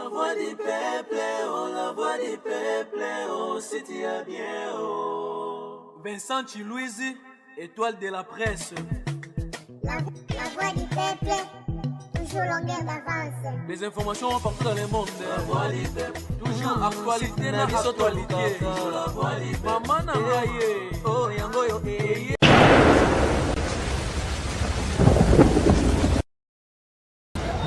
La voix du peuple, oh, la voix du peuple, oh, si tu as bien, oh. Vincent Chilouizi, étoile de la presse. La voix du peuple, toujours longueur d'avance. Les informations partout dans le monde. La voix du peuple, toujours actualité na actualité. La voix du peuple, maman na ngaye, oh yango yo eh.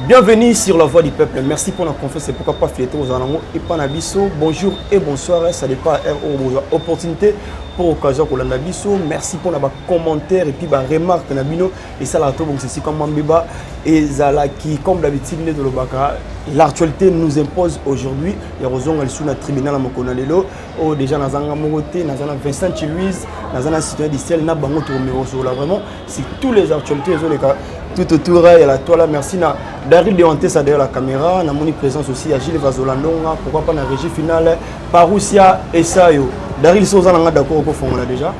Bienvenue sur la voix du peuple. Merci pour la confiance et pourquoi pas fêter aux alentours et pas nabiso. Bonjour et bonsoir. Ça dépend aux opportunités pour occasion pour nabiso. Merci pour les commentaires et puis les remarques nabino et ça la tout c'est comme Mambeba et Zala qui comme d'habitude de l'Obaka. L'actualité nous impose aujourd'hui. Il y a raison elle sous le tribunal à Mokonalelo. Oh déjà dans un Moroté, dans un Vincent Chilouizi, dans un citoyen d'Israël, n'a pas montré au là vraiment. C'est tous les actualités les cas. Tout autour, il y a la toile. Merci à Daryl Deonté, ça derrière la caméra. On a mon présence aussi à Gilles Vazolandonga. Pourquoi pas dans la régie finale Parousia et Sayo. Daryl Sosa, on a d'accord au fond déjà.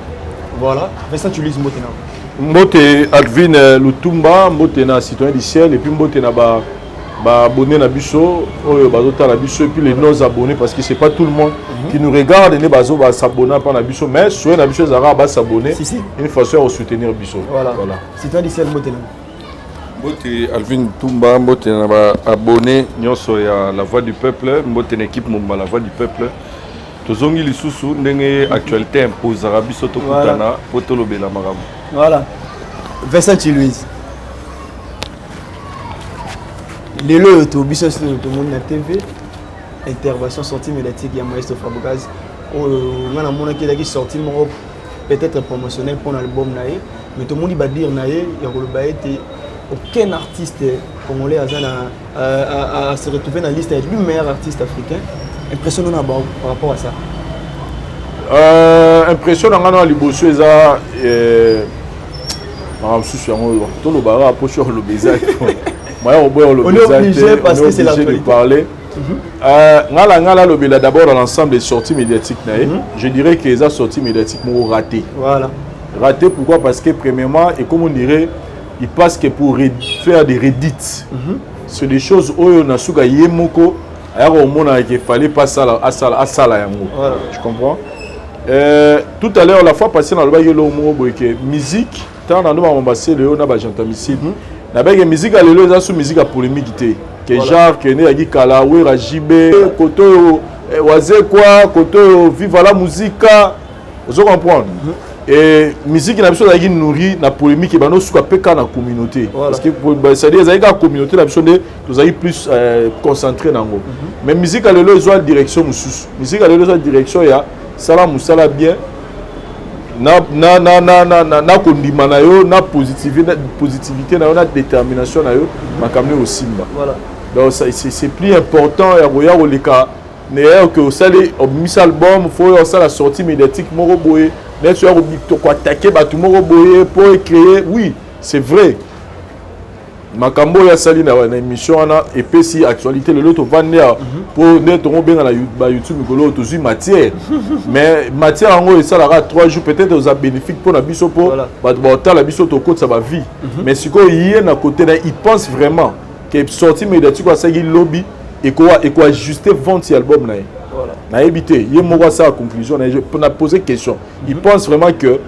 Voilà. Vincent Chilouizi, Motena. Moté Advin Lutumba, Motena citoyen du ciel et puis Motena abonné na biso, bazota na biso et puis les non abonnés parce que c'est pas tout le monde qui nous regarde et ne bazo ba s'abonner pas na biso mais sur na biso zara ba s'abonner une façon de soutenir biso. Voilà. Citoyen du ciel Motena. Mbote Alvin Tumba, Mbote na abonné nyonso ya la voix du peuple, Mbote na équipe Mumba la voix du peuple. Tozongi lisusu ndenge actualité impose biso to kutana poto lobela makambo. Voilà. Vincent Chilouizi. Lelo to biso sur tout le monde na TV. Intervention sortie médiatique ya Maestro Fabogaz. On a mon qui sorti peut-être promotionnel pour l'album naé, mais tout le monde va dire naé ya ko ba été aucun artiste congolais a se retrouver dans la liste des meilleurs artistes africains. Impressionnant par rapport à ça. Impressionnant à Liboso eza tout le barra approche le bizarre. On est obligé parce que c'est de parler. D'abord dans l'ensemble des sorties médiatiques, je dirais que les sorties médiatiques m'ont raté. Voilà. Raté pourquoi? Parce que premièrement, et comme on dirait, il passe que pour faire des reddits. C'est des choses où on a souga yemoko, alors au monde il fallait pas ça à ça là. Tu comprends? Tout à l'heure la fois passée dans le bail que musique, tant dans nous embassé le on a pas j'entends ici. La bague musique à l'élo ça sous musique à polémique que genre que né agi kala we rajibe koto waze quoi koto vive la musique vous comprenez? Et musique na biso agi nourri na polémique et bano suka peka na communauté parce que ça dire ça communauté na biso nous avons plus concentré nango mais musique à l'élo ils ont direction mususu musique à l'élo ils ont direction ya sala musala bien na kondima na yo na positivité na yo na détermination na yo makamne au simba. Voilà. Donc c'est plus important ya roya oleka mais que osali obmis album faut ça la sortie médiatique moko boye net sur to ko attaquer ba tout moko boye pour créer oui c'est vrai makambo ya sali na émission na et puis si actualité le lot vendre pour net on bien na YouTube ngolo to matière mais matière en gros ça la 3 jours peut-être aux bénéfique pour la biso pour ba la biso to côté ça va vie mais si ko yé na côté il pense vraiment que sortie médiatique ça il lobby et quoi ajuster vente album na voilà na éviter yé mo ça conclusion pour na poser question il pense vraiment que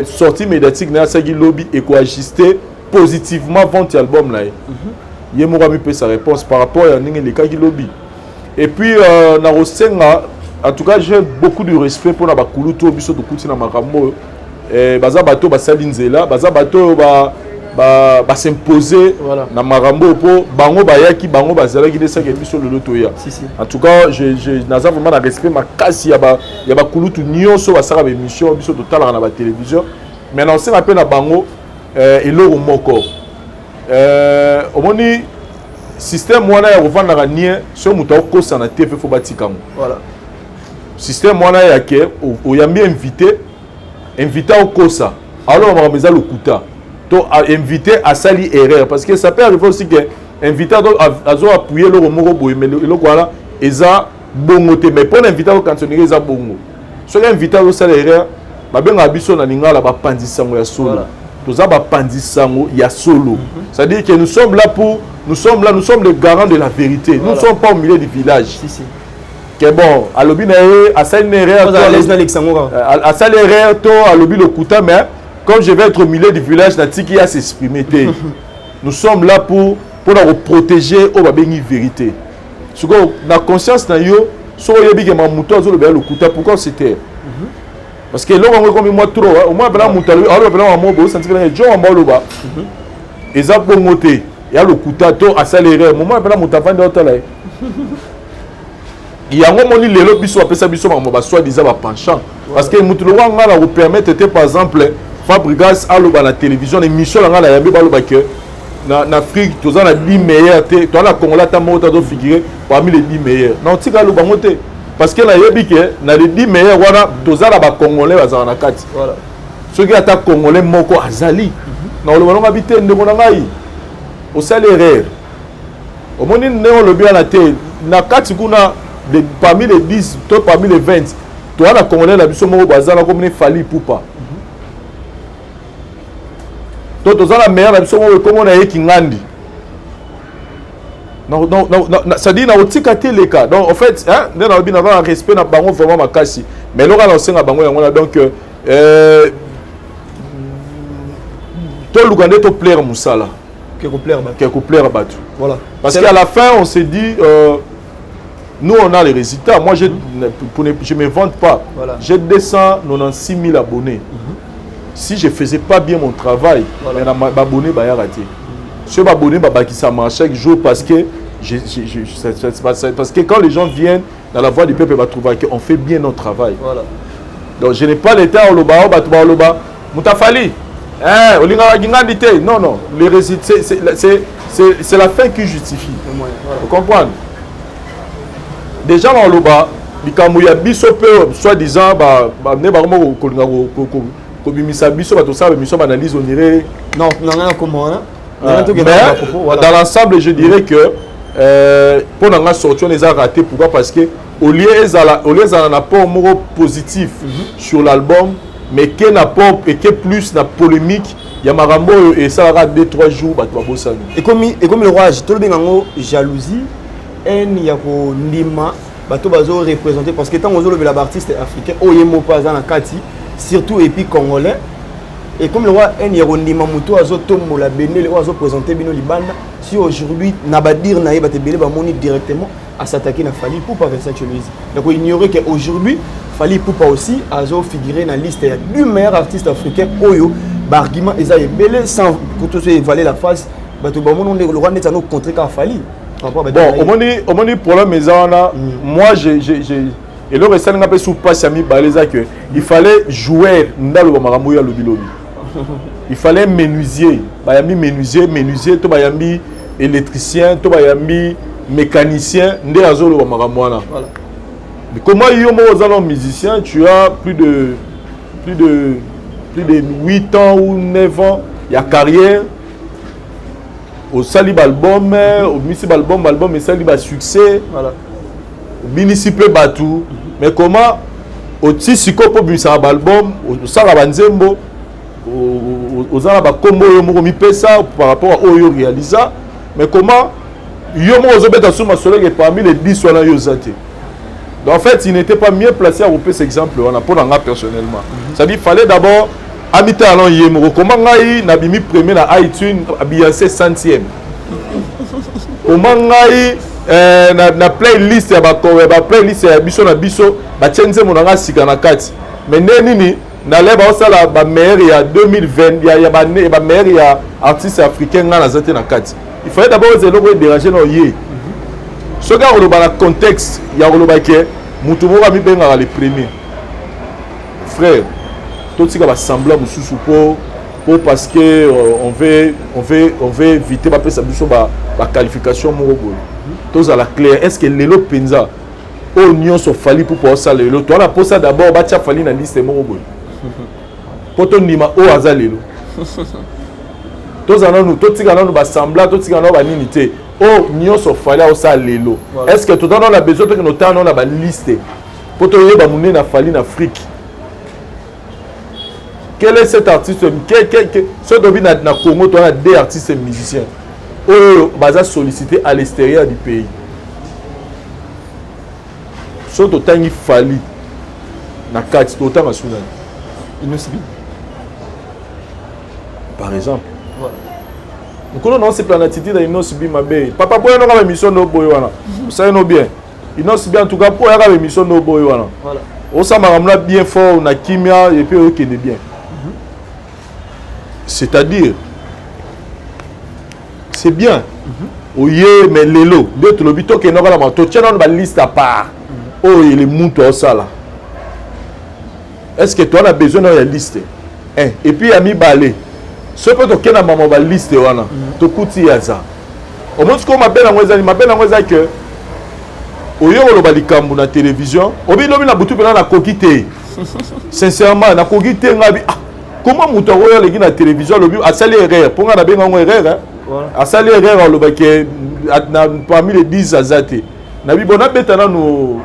sortie médiatique na ça il lobby et quoi ajuster positivement vente album là. Il m'a mis sa réponse par rapport à les cas qui lobby. Et puis na rosenga en tout cas j'ai beaucoup de respect pour la bakuluto biso de kuti na makambo baza bato ba salinzela baza bato ba s'imposer na makambo po bango bayaki bango bazala ki desa ke biso le loto ya. En tout cas je naza vraiment na respect makasi ya bakulutu nyonso basaka ba émission biso total na ba télévision mais na senga pe na bango et l'eau moko omoni système wana ya revendre na nie so muta ko sana TV fo batika mo voilà système wana ya ke oyambi invité au kosa alors on va mettre le kuta to invité à sali erreur parce que ça peut arriver aussi que invité a zo appuyer le moko boye mais le quoi eza bongo te mais pour invité au cantonner eza bongo so invité au sali erreur ba benga biso na lingala ba pandisa mo ya solo Tous ça pandisango ya solo. C'est-à-dire que nous sommes là, nous sommes les garants de la vérité. Nous ne sommes pas au milieu du village. Si. Que bon, à l'objet à l'erreur, à l'objet le couta, mais comme je vais être au milieu du village, la tiki a s'exprimer. Nous sommes là pour nous protéger au babeni vérité. Ce que la conscience na yo, so yebi que ma mouton zo le couta, pourquoi c'était? Parce que là on comme moi trop, au moins bela mouton, alors bela mo bo, ça dit que John mo loba. Et ça pour monter, il y a le couta to à s'alérer, moment bela mouton vendre hôtel là. Il y a un moment où les lobbies appellent ça soit disant penchant. Parce que nous vous permettre, par exemple, Fabregas à la télévision, l'émission en Afrique, tu as 10 meilleurs, tu as la Congolais, tu as figuré parmi les 10 meilleurs. Non, tu as le bamoté. Parce que là, il y a les 10 meilleurs, tu as la Congolais, ceux qui attaquent Congolais, Moko Azali. Non, le ballon habité, ne m'en a au salaire. Au moment où le bien à la tête, parmi les 10, parmi les 20, toi, la Congolais, la mission au bazar, comme il fallait pour pas. Toi, tu as la meilleure, la mission comme on a eu Kingandi. Non, ça dit, on a aussi les cas. Donc, en fait, on a un respect, on a vraiment ma casse. Mais là, on a aussi un bango, donc, tout le Ougandais, tu plaire Moussala. Quelque plaire battu. Voilà. Parce qu'à la fin, on s'est dit. Nous, on a les résultats. Moi, je ne me vante pas. Voilà. J'ai 296 000 abonnés. Si je ne faisais pas bien mon travail, il y a des abonnés qui ont raté. Je suis abonné qui ça marche chaque jour parce que, quand les gens viennent dans la voie du peuple, ils vont trouver qu'on fait bien notre travail. Voilà. Donc, je n'ai pas l'état au Loba, Moutafali. Non. Les résultats, c'est la fin qui justifie. Vous comprenez? Déjà dans le bas, il y a biso peu soi-disant ne barmo analyse on dirait non comment dans l'ensemble je dirais que pour nous sortir les a raté pourquoi parce que au lieu d'un apport positif sur l'album mais qu'il n'a pas et que plus la polémique il y a marambo et ça aura 2-3 jours et comme le roi tout le monde jalousie il y a Nima, bato bazo représenté parce que tant que le artiste africain, oyemo pas dans la kati, surtout et puis congolais. Et comme le roi il y a Nima Muto azo tomo la Bénin, azo présenté bino libanda. Si aujourd'hui nabadir naïe bate belé ba moni directement à s'attaquer na Fally Ipupa avec cette chemise. Donc il ignorait que aujourd'hui Fally Ipupa aussi azo figuré dans la liste du meilleur artiste africain oyo. Argument eza belé sans pour tout se valer la face. Bato ba moni le roi net à nous contrer ka Fally. Bon, au moment problème moi et le restant n'a pas sous pas Sami Baleza que il fallait jouer ndalo maramouya lobi. Il fallait menuisier, menuisier to bayambi électricien, to bayambi mécanicien ndé azolo maramouana. Voilà. Mais comment yo mo musicien, tu as plus de 8 ans ou 9 ans, il y a carrière au salib album, au municipal album et salib succès. Voilà. Au municipal batou. Mais comment au tisiko pour municipal album, au sarabanzembo, au zaraba combo yomo mi pesa par rapport à oyo réalisa. Mais comment yomo ozobeta sur ma soleil parmi les 10 soit là yozate. Donc en fait, il n'était pas mieux placé à repérer cet exemple on a pour l'anga personnellement. Ça dit il fallait d'abord habiter à l'Yémo. Comment ngai nabimi premier na iTunes Beyoncé 100e. Comment ngai na playlist ya playlist ya biso na biso ba chenze monanga sika na kati. Mais nini na leba osala ba meilleur ya 2020 ya ba meilleur ya artiste africain na zate na kati. Il fallait d'abord zelo déranger no yé. Ce gars on le contexte ya on le ke mutu mo mi benga les premiers. Frère tout ce qui va sembler pour parce que on veut éviter pas ça la qualification tous à la claire est-ce que lelo penza oignon so Fally pour ça lelo toi la pour ça d'abord ba tia Fally na liste moko poto nima o azalelo tous à nous tout tika nous ba sembler tout tika nous ba ninité oignon so Fally au ça lelo est-ce que tout dans la besoin que nous temps la liste poto yeba mune na Fally na Afrique. Quel est cet artiste? Ce dobi na Congo, tu as des artistes et musiciens. Eux, ils sont sollicités à l'extérieur du pays. Ce que il fallait na carte, autant à Soudan. Par exemple. Voilà. Nous avons ces planètes dans une subi ma bé. Papa boy non a mission no boy wana. Ça no bien. Il non subi en tout cas pour y avoir mission no boy wana. Voilà. On s'en ramena bien fort, on a kimia et puis ok de bien. C'est-à-dire c'est bien. Oye mais lelo, d'autres lobito que n'aura la moto, tiens on va liste à part. Oh il est monto ça là. Est-ce que toi on a besoin d'une liste? Et puis ami balé. Ce peut être que maman va liste wana. To kuti yaza. Au moins ce qu'on m'appelle en que oyo lo balikambu na télévision, obi lobi na butu na kokite. Sincèrement na kokite ngabi comment muto oyo legi na télévision lobi asali erreur. Ponga na benga ngo erreur. Asali erreur lo bake parmi les 10 azate. Na bi bona betana no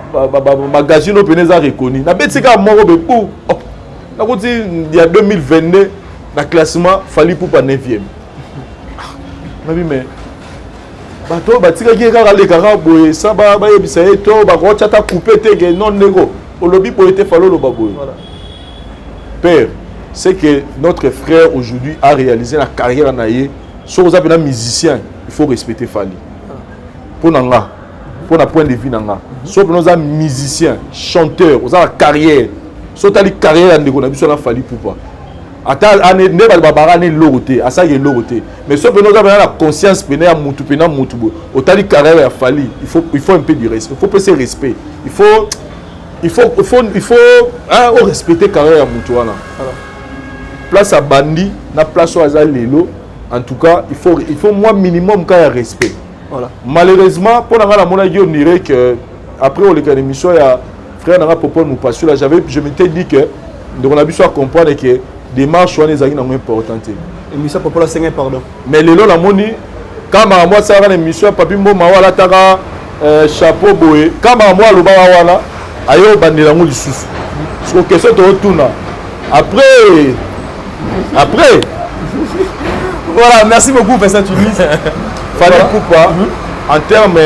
magazine openeza reconnu. Na betika moko be pou. Na kuti il y a 2022 na classement fali pour pas 9e. Mais bato batika ki kaka le kaka boye ça ba yebisa eto ba ko chata couper te non nego olobi pour été falo lo baboye. Voilà. Père, c'est que notre frère aujourd'hui a réalisé la carrière naie. Sur vous avez un musicien, il faut respecter Fali. Pour nanga, pour un point de vue nanga. Sur nous un musicien, chanteur, vous avez la carrière. Sur ta carrière nego na biso na Fali pour pas. Ata ne babara ne loroté asa ye loroté mais ce que nous avons la conscience pena mutu otali carrière ya Fali il faut un peu du respect, il faut passer respect, il faut respecter carrière ya mutu wana place à bandi na place au azal lelo en tout cas il faut moi minimum quand il y a respect. Voilà. Malheureusement pour la mona on dirait que après on les émission ya frère nanga popo nous passe là je m'étais dit que on a besoin de comprendre que démarche on est importante. Émission pour la 5 pardon. Mais le la moni quand moi ça va émission papi mo mawala taka chapeau boé quand moi le ba wana ayo bandela ngo lisusu. Sur question to retourna. Après voilà, merci beaucoup Vincent Tunis. Fallait coupa en termes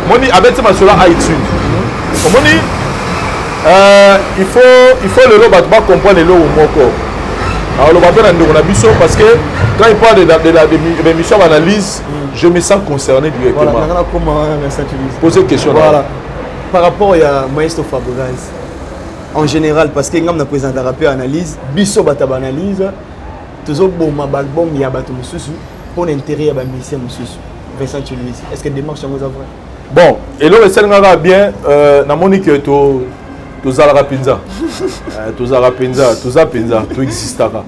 moni avec ma sur iTunes. Moni il faut le lot va comprendre le lot au moko. Alors le va on a biso parce que quand il parle de l'émission d'analyse, je me sens concerné directement. Voilà, comment Vincent Tunis. Poser une question. Voilà. Par rapport à Maestro Fabregas en général parce que ngam na présenter rappeur analyse, biso bata analyse, toujours bon ma album ya bato mususu pour l'intérêt ya ba musicien mususu. Vincent Tunis. Est-ce que démarche vous a vrai? Bon, et là c'est ngara bien na monique to tozala penza tozala penza to existaka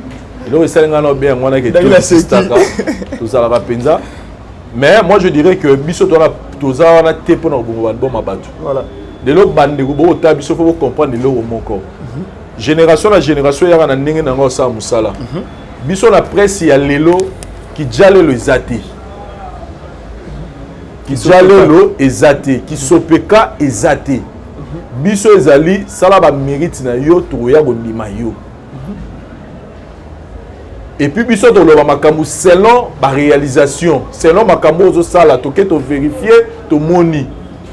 alors c'est ngana bien ngona que to existaka tozala penza mais moi je dirais que biso tozala na te pour na bon album abatu voilà de l'autre bande go ta biso faut comprendre le moko génération la génération ya na ndenge na ngo sa musala biso la presse ya lelo qui jale le zati qui jale le ezate qui sopeka ezate biso ezali sala ba mérite na yo to ya gondima yo et puis biso to lo ba makambu selon ba réalisation selon makambu zo sala to ke to vérifier to moni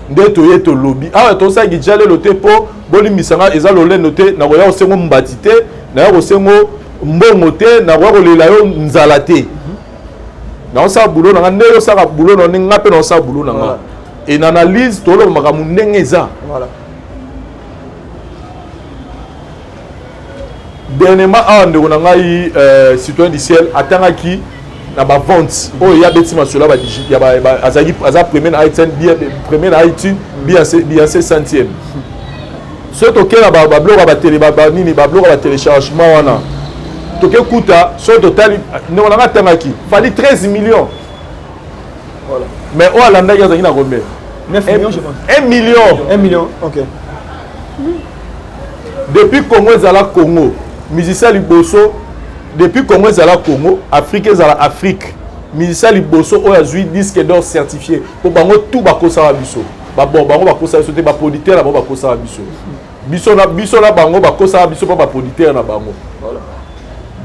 nde to ye to lobby to sa gi jale lo te po boli misanga eza lo le noté na roya osengo mbatité na yo osengo mbongo te na roya lela yo nzala te na sa bulo na nde yo sa bulo no nga pe na sa bulo na nga et une analyse to lo makambu ndenge eza voilà. Dernièrement, on a eu citoyen du ciel attendaki na ba vente. Oh, il y a des petits sur là ba digit, il y a azaki aza premier item bien bien 500e. Ce token na ba blog ba télé ba nini ba blog ba téléchargement wana. Token kuta sur total on a attendaki. Fallait 13 millions. Voilà. Mais oh la ndaki azaki na combien? 9 millions je pense. 1 million. 1 million. OK. Depuis Congo ezala Congo. Musicien liboso depuis Congo ezala Congo, Afrique ezala Afrique. Musicien liboso o azui disque d'or certifié. Pour bango tout ba kosa biso. Ba bon bango ba kosa biso te ba producteur na ba kosa biso. Biso na bango ba kosa biso pa ba producteur na bango. Voilà.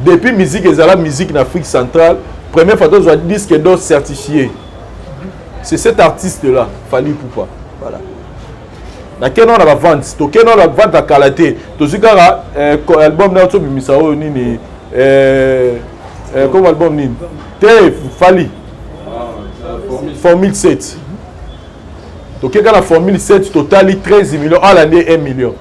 depuis musique et la musique en Afrique centrale, première fois que je disque d'or certifié. C'est cet artiste-là, Fally Ipupa. Voilà. Na quel nom on a vente? To quel nom on a vente à qualité? To zikara album na to bimisao nini comme album nini? Te Fally. Formule 7. To quel la Formule 7 total 13 millions à l'année 1 million.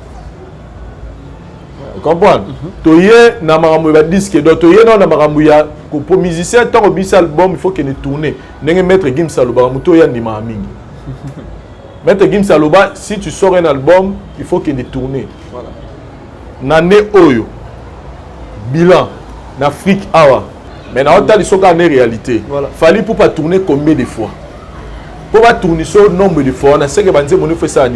Vous comprenez? To yé na marambo ba disque d'or, to yé na marambo ya pour musicien tant au bis album il faut qu'il tourne. N'engue mettre Gim Saloba muto ya ni mamingi. Maître Gim Saloba, si tu sors un album, il faut qu'il tourne. Voilà. Nane Oyo, bilan, en Afrique, awa. Mais dans l'autre, il faut qu'il y ait une réalité. Voilà. Fally pour pas tourner combien de fois? Pour pas tourner sur nombre de fois, on a ce que on fait ça.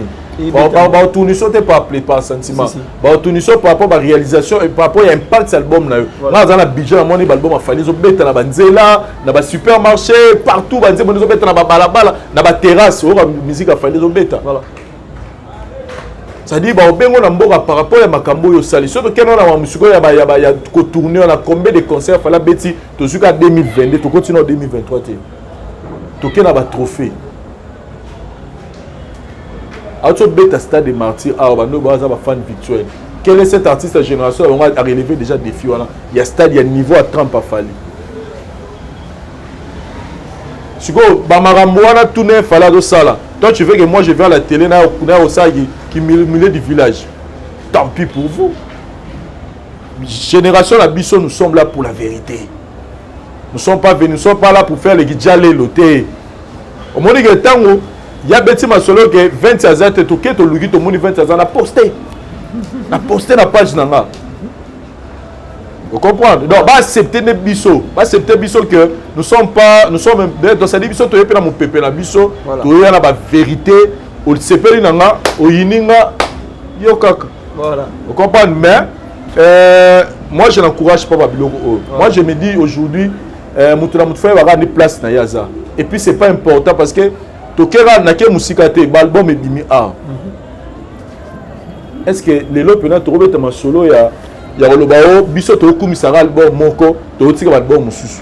On tourne sur pas appelé par sentiment. On tourne sur par rapport à la réalisation et par rapport à l'impact de l'album. Là, dans la budget, on a l'album à Fally, on a la banzela, dans le supermarché, partout, on a dans la balabala, dans la terrasse, on a la musique à Fally, voilà. C'est-à-dire par rapport à Makambo yo sali. Surtout quand on a musique, il y a tourner, on a combien de concerts Fally Betty, tu jusqu'à 2022, tu continues en 2023. Tu as un trophée. Tu as un stade de martyrs, tu as un fan virtuel. Quel est cet artiste de génération? On a relevé déjà des défis. Il y a un stade, il y a un niveau à 30 à Fally. Si tu as tourné Fally Sala, toi tu veux que moi je vais à la télé, qui milieu du village. Tant pis pour vous. Génération la Bisso, nous sommes là pour la vérité. Nous ne sommes pas venus, nous ne sommes pas là pour faire les guidjales loté. Au moment où il y a Betty Masolo qui est 20 ans, tu as tout le monde 20 ans, on a posté. On a posté la page. Vous comprenez? Donc, on va accepter les Bisso. On va accepter Bisso que nous sommes pas. Nous sommes dans cette Bisso, tu es dans mon pépé, la Bisso. Tu es dans la vérité. On se peut dire au yininga yokaka. Voilà. Vous comprenez? Mais moi je n'encourage pas Babylon. Moi je me dis aujourd'hui mutuna mutfaya va gagner place na yaza. Et puis c'est pas important parce que tokera na ke musikate album et bimi a. Est-ce que les lots pena to robeta ma solo ya rolobao biso to kumisara album moko to tika album mususu.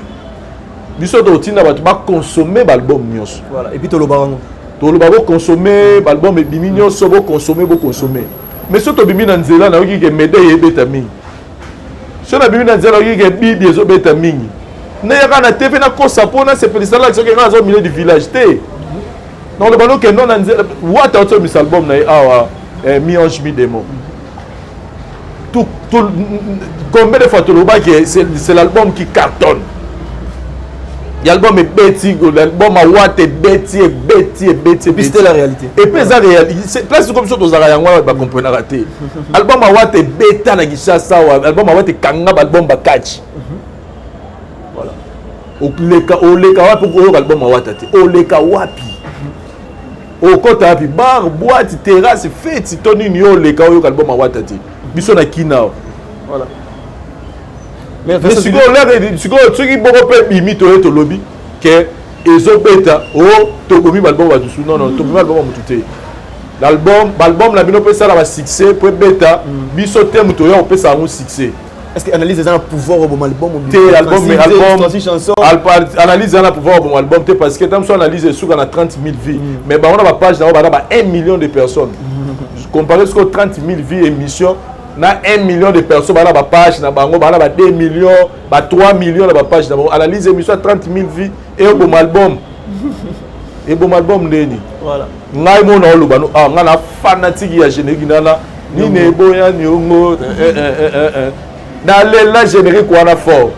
Biso to tina ba consommer album nyos. Voilà. Et puis to lobarango. To lobago consommer album et bimi nyos so consommer mais si tu as mis dans Zéla, tu as dit que médaille est bétamine. Si tu as mis dans Zéla, tu as dit que Bibi est bétamine. Tu as dit que c'est pour ça que tu as milieu du village. Donc, le ballon que non, tu as mis album, mi-ange, mi-démon. Combien de fois tu as dit que c'est l'album qui cartonne? L'album est bêti, l'album a Watt est bêti. Et puis c'était la réalité. Et puis c'est la réalité. C'est comme ça que vous avez compris. L'album a Watt est bêta, l'album a Watt est kanga, l'album a catch. Voilà. Au leka pour l'album a Watt. Au leka wapi. Au côté wapi. Bar, boîte, terrasse, fête, si ton union, leka au l'album a Watt. Bisson a kina. Voilà. Mais si vous avez bimi to lobby que ezo beta o to komi album wa dusu non to komi album mutute l'album la bino pesa la succès pour beta biso thème to yo pesa un succès. Est-ce que analyse un pouvoir au album chanson analyse un pouvoir au album parce que tant so analyse sur on a 30 000 vies mais on a ma page là on a 1 million de personnes comparé ce que 30 000 vies émission na 1 million de personnes dans la page na bango bana 2 millions 3 millions dans la page na analyse émission 30 000 vies et un bon album ndeni voilà ngai mo na lobano nga na fanatique ya générique nana ni ne boya nyongo na lela générique wana fort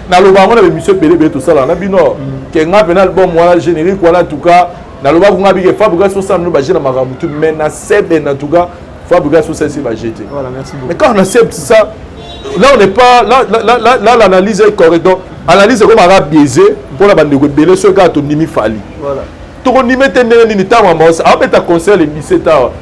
na lobango na émission pelebe tout ça là na bino ke nga pena album wana générique wana en tout cas na lobango nga bi ke Fabrice 60 no ba jena maramutu mais na sebe en tout cas Fabrice sur celle-ci va jeter. Voilà, merci beaucoup. Mais quand on accepte ça, là on n'est pas là l'analyse est correcte. Donc analyse comme on a biaisé pour la bande de belé ce gars ton nimi Fally. Voilà. Ton nimi tenir ni ta maman, on met ta concert les 17 ans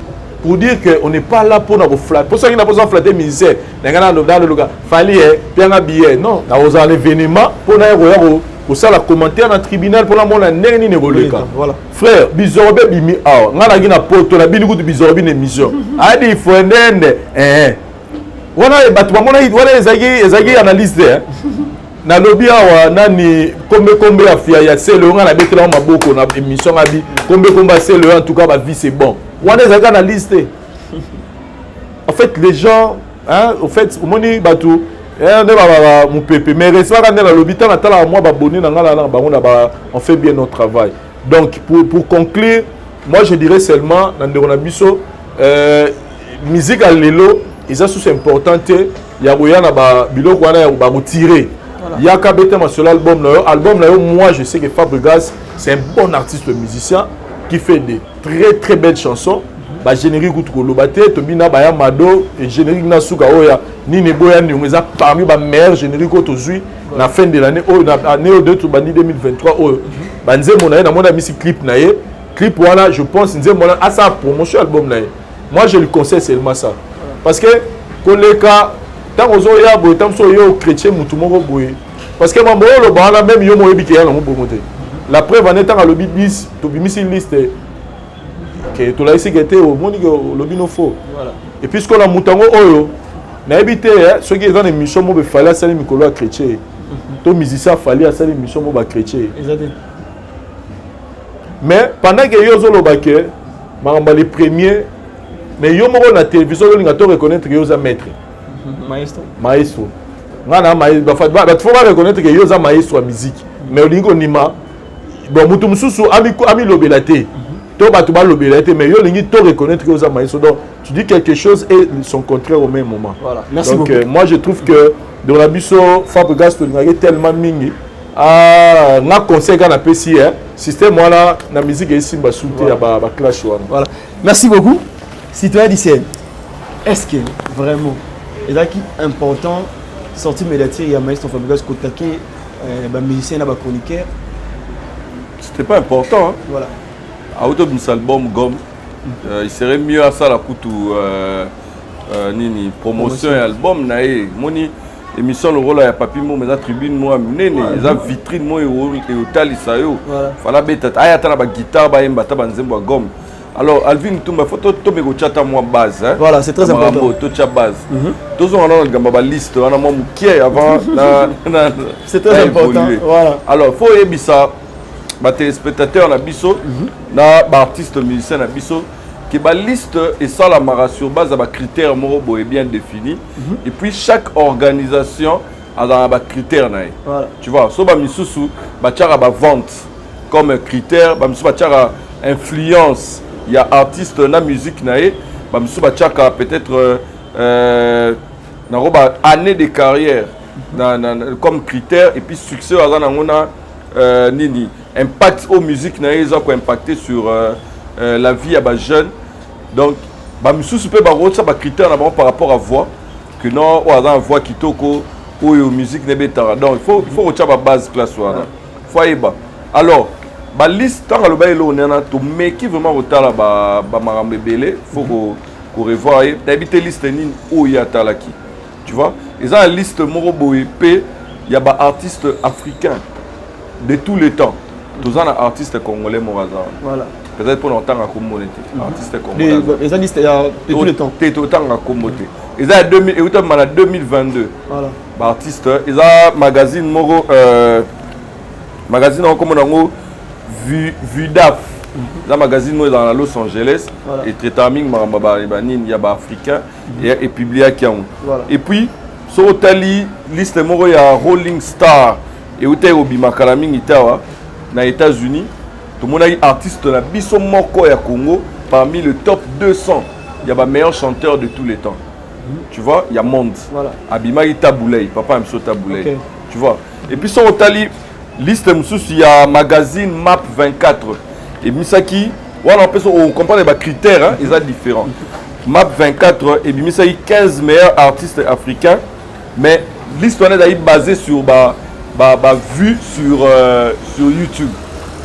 pour dire que on n'est pas là pour nous flatter. Pour ça qu'il n'a pas besoin de flatter musicien. Dans le gars Fally est bien habillé. Non, dans aux événements pour nous pour ça la commentaire dans le tribunal pour la monde n'est ni voilà frère bizorobe bimi a ngana gina poto la bini kutu bizorobe une émission a dit il faut ndende wana bato bamona wana ezaki analyse te na lobby awa nani kombe ya fia ya selo nga na betela maboko na émission ngabi kombe ya selo en tout cas ba vie c'est bon wana ezaki analyse te en fait les gens hein en fait moni bato mon pépé mais récemment quand on a l'hôpital on a moi abonné on fait bien notre travail donc pour conclure moi je dirais seulement dans le biso musique à l'élo ils sont sous importante il y a rien à biloko wana ba retirer il y a kabete sur l'album là moi je sais que Fabregas c'est un bon artiste musicien qui fait des très belles chansons ba générique ko lobate to bina ba ya mado et générique na suka oya ni ne boya ni ngeza parmi ba meilleur générique to zui na fin de l'année o na année 2 to bandi 2023 o banze mona na mona misi clip na ye clip wana je pense nze mona à sa promotion album na ye moi je lui conseille seulement ça parce que koleka tant ozo ya boy tant so yo chrétien mutu moko boy parce que mambo lo bana même yo mo ebike ya na mo bomote la preuve en étant à lobby bis to bimisi liste que tout là ici qui était au monde le bino faux voilà et puis ce qu'on a mutango oyo na habité ceux qui dans émission mo be fallait ça les mikolo chrétien to musicien fallait ça les émission mo ba chrétien mais pendant que yo zo lo ba que mamba les premiers mais yo mo na télévision yo linga to reconnaître que yo za maître maestro ngana maestro ba faut pas reconnaître que yo za maestro à musique mais au lingo nima bon mutu mususu ami lobelate to bato ba lobelate mais yo lingi to reconnaître que aux maestro donc tu dis quelque chose et son contraire au même moment voilà merci donc beaucoup moi je trouve que dans la biso Fabregas to linga tellement mingi ah na conseil kana pesi système voilà na musique et simba souté ya ba clash wana voilà merci beaucoup citoyen d'ICN est-ce que vraiment est-ce important sortir médiatique ya maestro Fabregas kotaké ba musicien na ba chroniqueur c'était pas important hein voilà auto d'un album gomme il serait mieux à ça la coutu nini promotion et album na e moni émission le rôle ya papi mo mais la tribune mo nene za vitrine mo et otali sa yo fala beta aya tala ba guitare ba yemba ta banzembo gomme alors Alvin Tumba photo to me go chata mo base hein voilà c'est très important to cha base tozo on gamba ba liste on a mo mukie avant c'est très important voilà alors faut ebisa ba téléspectateur na biso na ba artiste musicien na biso que ba liste et ça la mara sur base à ba critères morobo est bien défini et puis chaque organisation a dans ba critères na voilà tu vois so ba misusu ba tchara ba vente comme critère ba misusu ba tchara influence il y a artiste na musique na ba misusu ba tchaka peut-être na roba année de carrière comme critère et puis succès à na ngona nini impact aux musiques na ils ont impacté sur la vie à bas jeunes donc ba misusu pe ba rotsa ba critère na par rapport à voix que non ou à voix kitoko ou musique ne betara donc il faut rotsa ba base classe wana faut eba alors ba liste tant le bailo na to mais qui vraiment rotala ba marambe belé faut ko revoir d'habiter liste nini ou ya talaki tu vois ils ont une liste morobo EP il y a ba artistes africains de tous les temps tous un artiste congolais Moraza voilà peut-être pour longtemps à communauté artiste congolais les listes de tous les temps t'es autant à communauté ils ont 2000 et autant en 2022 voilà bah artiste ils ont magazine moro magazine en comme on Vudaf la magazine moi dans Los Angeles et traitaming maramba il y a africain et publié à Kiaou et puis sur Otali liste moro il y a Rolling Star et où obi makalaming itawa na États-Unis tout le monde a artiste na biso moko ya Congo parmi le top 200 il y a ba meilleur chanteur de tous les temps tu vois il y a monde voilà Abima Taboulay papa Mso Taboulay tu vois et puis sur Otali liste mususu il y a magazine Map 24 et Misaki on comprend les critères hein, ils sont différents Map 24 et Misaki 15 meilleurs artistes africains mais liste on est basée sur vue sur YouTube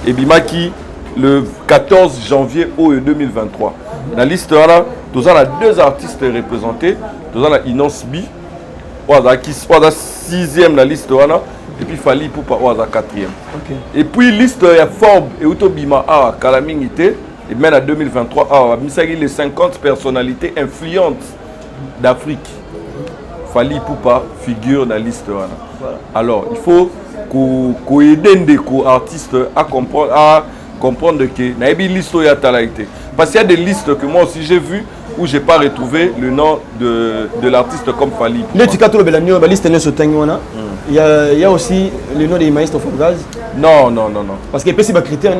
et Bimaki le 14 janvier 2023 la liste là nous avons deux artistes représentés nous avons Inos B qui soit la 6e la liste là et puis Fali pour pas 4e et puis liste il y a Forbes et Utobima Kalamingité et même en 2023 Misaki les 50 personnalités influentes d'Afrique Fally Ipupa figure dans la liste. Voilà. Alors, il faut qu'on aide des artistes à comprendre que il y a une liste parce qu'il y a des listes que moi aussi j'ai vues où je n'ai pas retrouvé le nom de l'artiste comme Fally. Il y a aussi le nom des maestros Fogaz. Non. Parce qu'il y a des critères.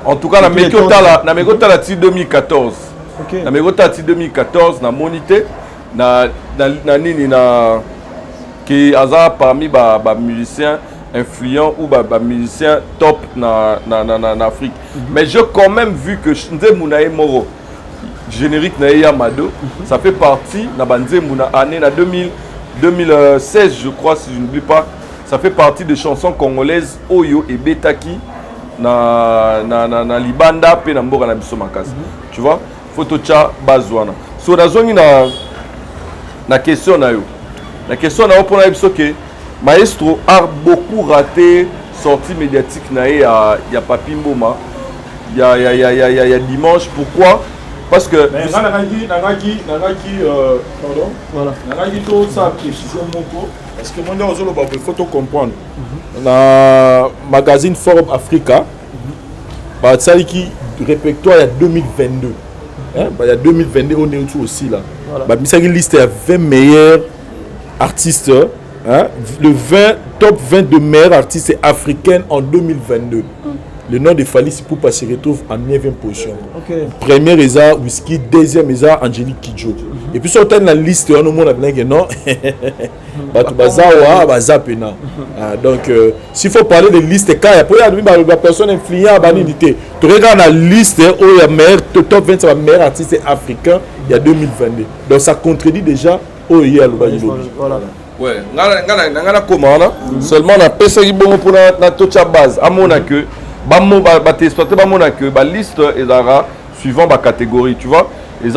En tout cas, la Mégota la 2014. La Mégota 2014, na monité, na qui a parmi les musiciens influents ou les musiciens top en Afrique. Mais j'ai quand même vu que Nze Mounae Moro, générique Naïa Mado, ça fait partie de l'année 2016, je crois, si je n'oublie pas. Ça fait partie des chansons congolaises Oyo et Betaki na Libanda pe na mboka na biso makasi. Tu vois, photo cha bazwana. So nazongi na question na yo. La question na yo pour na biso que Maestro a beaucoup raté sortie médiatique na y a Papi Mboma. Il y a dimanche. Pourquoi? Parce que parce que moi, il faut tout comprendre. Dans le magazine Forum Africa, il qui répertoire il y a 2022. Il y a 2022, on est aussi là. Il y a une liste de 20 meilleurs artistes. Le top 20 de meilleurs artistes africains en 2022. Le nom de Fally Ipupa se retrouve en 9e position. Premier est Whisky, deuxième est Angélique Kidjo. Et puis sur la liste, on a non. Donc, s'il faut parler de liste, quand il y a des personnes influentes, tu regardes la liste où il y a le top 20 des meilleurs artistes africains il y a 2022. Donc ça contredit déjà où il y a le voilà. Ouais, seulement on a pensé bon pour la base. À mon accueil. La liste est suivant la catégorie, tu vois. Les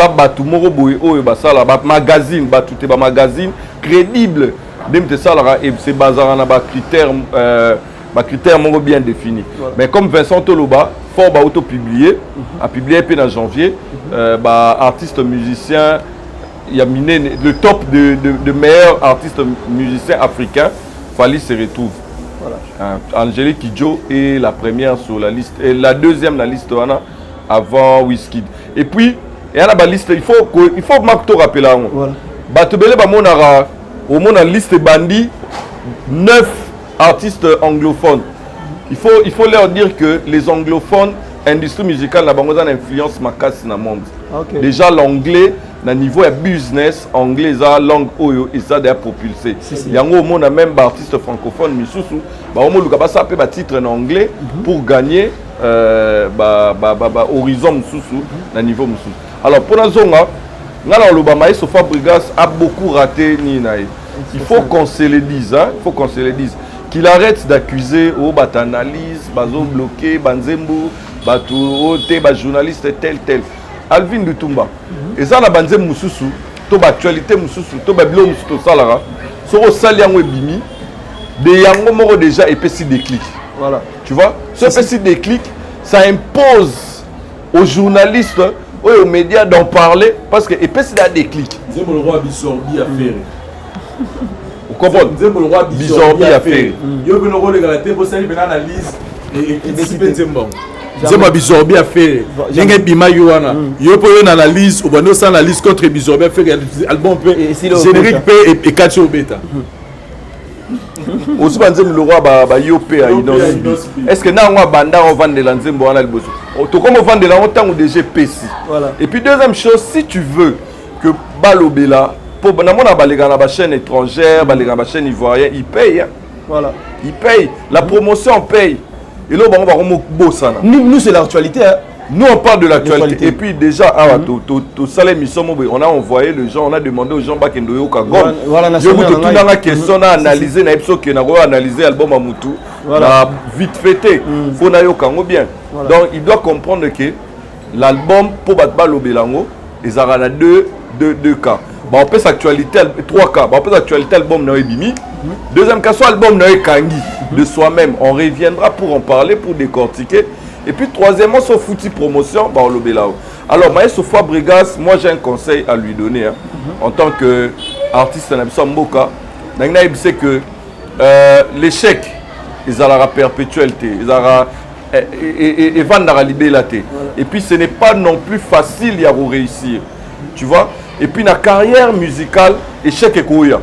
magazine, magazine crédible. Et c'est basé sur des critères bien définis. Mais comme Vincent Toloba, fort auto-publié, a publié en janvier, artiste musicien, il y a miné le top de meilleurs artistes musiciens africains, Fally se retrouve. Voilà. Angélique Kidjo est la première sur la liste et la deuxième la liste avant Wizkid. Et puis il y a la liste, il faut Marc rappeler là. Voilà. Batubele bamonara au monde la liste bandit 9 artistes anglophones. Il faut leur dire que les anglophones, industrie musicale n'a pas une influence marquante dans le monde. Okay. Déjà l'anglais na niveau de business anglais la langue oyo ça déjà propulsé. Il y a un monde même artiste francophone misusu ba omo luka ba sape ba titre en anglais pour gagner horizon misusu na niveau misusu. Alors pour la zone ngala loba Maestro Fabregas a beaucoup raté ni nae. Il faut qu'on se le dise, hein, il faut qu'on se le dise qu'il arrête d'accuser au analyse, bazo bloqué, banzembo, bato te ba journaliste tel. Alvin Lutumba. Et ça, la bande Moussoussou, to actualité Moussoussou, to bilo Moussoussou Salara, so sali yango bimi, de yango moro déjà épeci déclic. Voilà. Tu vois? Ce épeci déclic, ça impose aux journalistes, aux médias d'en parler parce que épeci da déclic. Zemo le roi Bisorbi a fait. Vous comprenez? Zemo le roi Bisorbi a fait. Yo le roi de galaté pour ça il analyse et décider Zembo. Zema Bisorbi a fait. Yenga bima yoana. Yo pour une analyse ou bano sans analyse contre Bisorbi a fait album peu générique peu et Kacho beta. Aussi banzem le roi ba yopé à Inosbi. Est-ce que na banda on vend de l'anzembo wana liboso. To comme on vend de la autant ou déjà PC. Voilà. Et puis deuxième chose, si tu veux que Balobela pour na balega na ba chaîne étrangère, balega na ba chaîne ivoirienne, ils payent. Hein. Voilà. Ils payent. La promotion paye. Et là, on va bosser. Nous, c'est l'actualité. Hein. Nous, on parle de l'actualité. Et puis, déjà, on a envoyé les gens, on a demandé aux gens qui sont au Kagom. Je vous dis tout dans la question, on a analysé, on a analysé l'album à Moutou. Voilà. Vite fêté. Il faut que bien. Voilà. Donc, il doit comprendre que l'album, pour battre le Bélango, il y a deux cas. On peut s'actualité, 3 cas. On peut s'actualité, l'album n'a bimi. Deuxième cas, soit l'album n'a Kangi de soi-même. On reviendra pour en parler, pour décortiquer. Et puis, troisièmement, sur foutu promotion, on le belao. Alors, Maestro Fabregas, moi j'ai un conseil à lui donner. Hein, en tant que artiste na biso mboka nangina yebise que l'échec ezalaka perpétuel te ezalaka evandaka libela te et puis ce n'est pas non plus facile ya réussir tu vois et puis na carrière musicale échec ekoya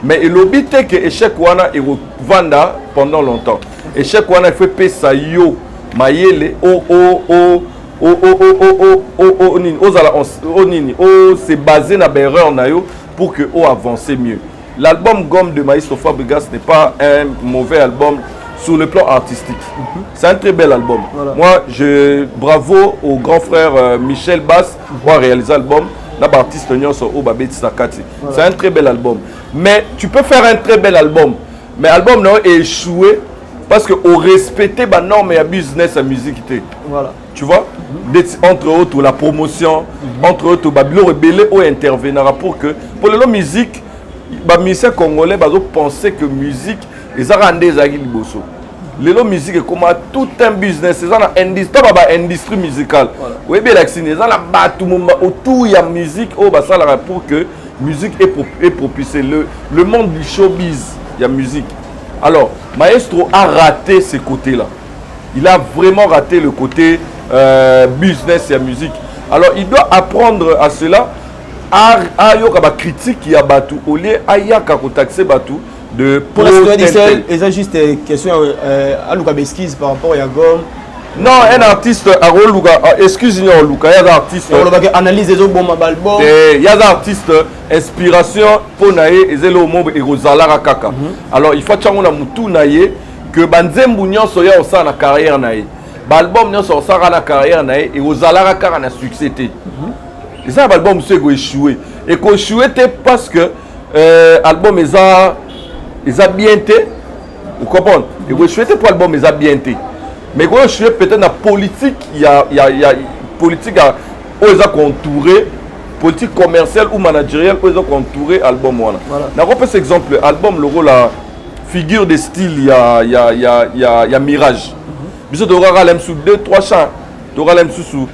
mais elobi te que échec wana ekovanda pendant longtemps échec wana il faut pesa yo mayele c'est basé na erreur na yo pour que o avancer mieux. L'album Gomme de Maestro Fabregas n'est pas un mauvais album sur le plan artistique. C'est un très bel album. Voilà. Moi, bravo au grand frère Michel Bass pour réaliser l'album. C'est un très bel album. Mais tu peux faire un très bel album, mais l'album n'a échoué parce que au respecter les normes et business à musique. Voilà. Tu vois, entre autres la promotion, entre autres Babylon rebelle ou intervenir pour la musique, les musiciens congolais pensaient que musique ils ont rendu des agribosso. Les musique est comme tout un business, c'est une industrie musicale. Oui, bien l'accès, ils ont la tout autour de la musique pour que musique est propulsée. Le monde du showbiz, il y a musique. Alors, Maestro a raté ce côté-là. Il a vraiment raté le côté business et musique. Alors, il doit apprendre à cela. À critique qui a battu au lieu à taxer battu de pour ils ont juste une question à Luka Besquiz par rapport à Gomme. Non, un artiste à Luka, excusez-moi Luka, il y a des artistes analyse des albums album. Il y a des artistes inspiration pour naïe et zelo mo et rosalara kaka. Alors il faut que on a mutu naïe que banzembu nyonso ya osa na carrière naïe. Album nyonso osa na carrière naïe et rosalara kaka na succès té. Les albums sont échoués. Et qu'on échoué parce que l'album est bien été. Vous comprenez? Et qu'on échoué pour l'album est bien été. Mais qu'on échoué peut-être dans la politique, il y a politique où ils ont contouré, politique commerciale ou managériale où ils ont contouré l'album. Voilà. Dans cet exemple, l'album, le rôle, la figure de style, il y a Mirage. Bisous de Rara l'aime sous 2-3 chants. De Rara l'aime sous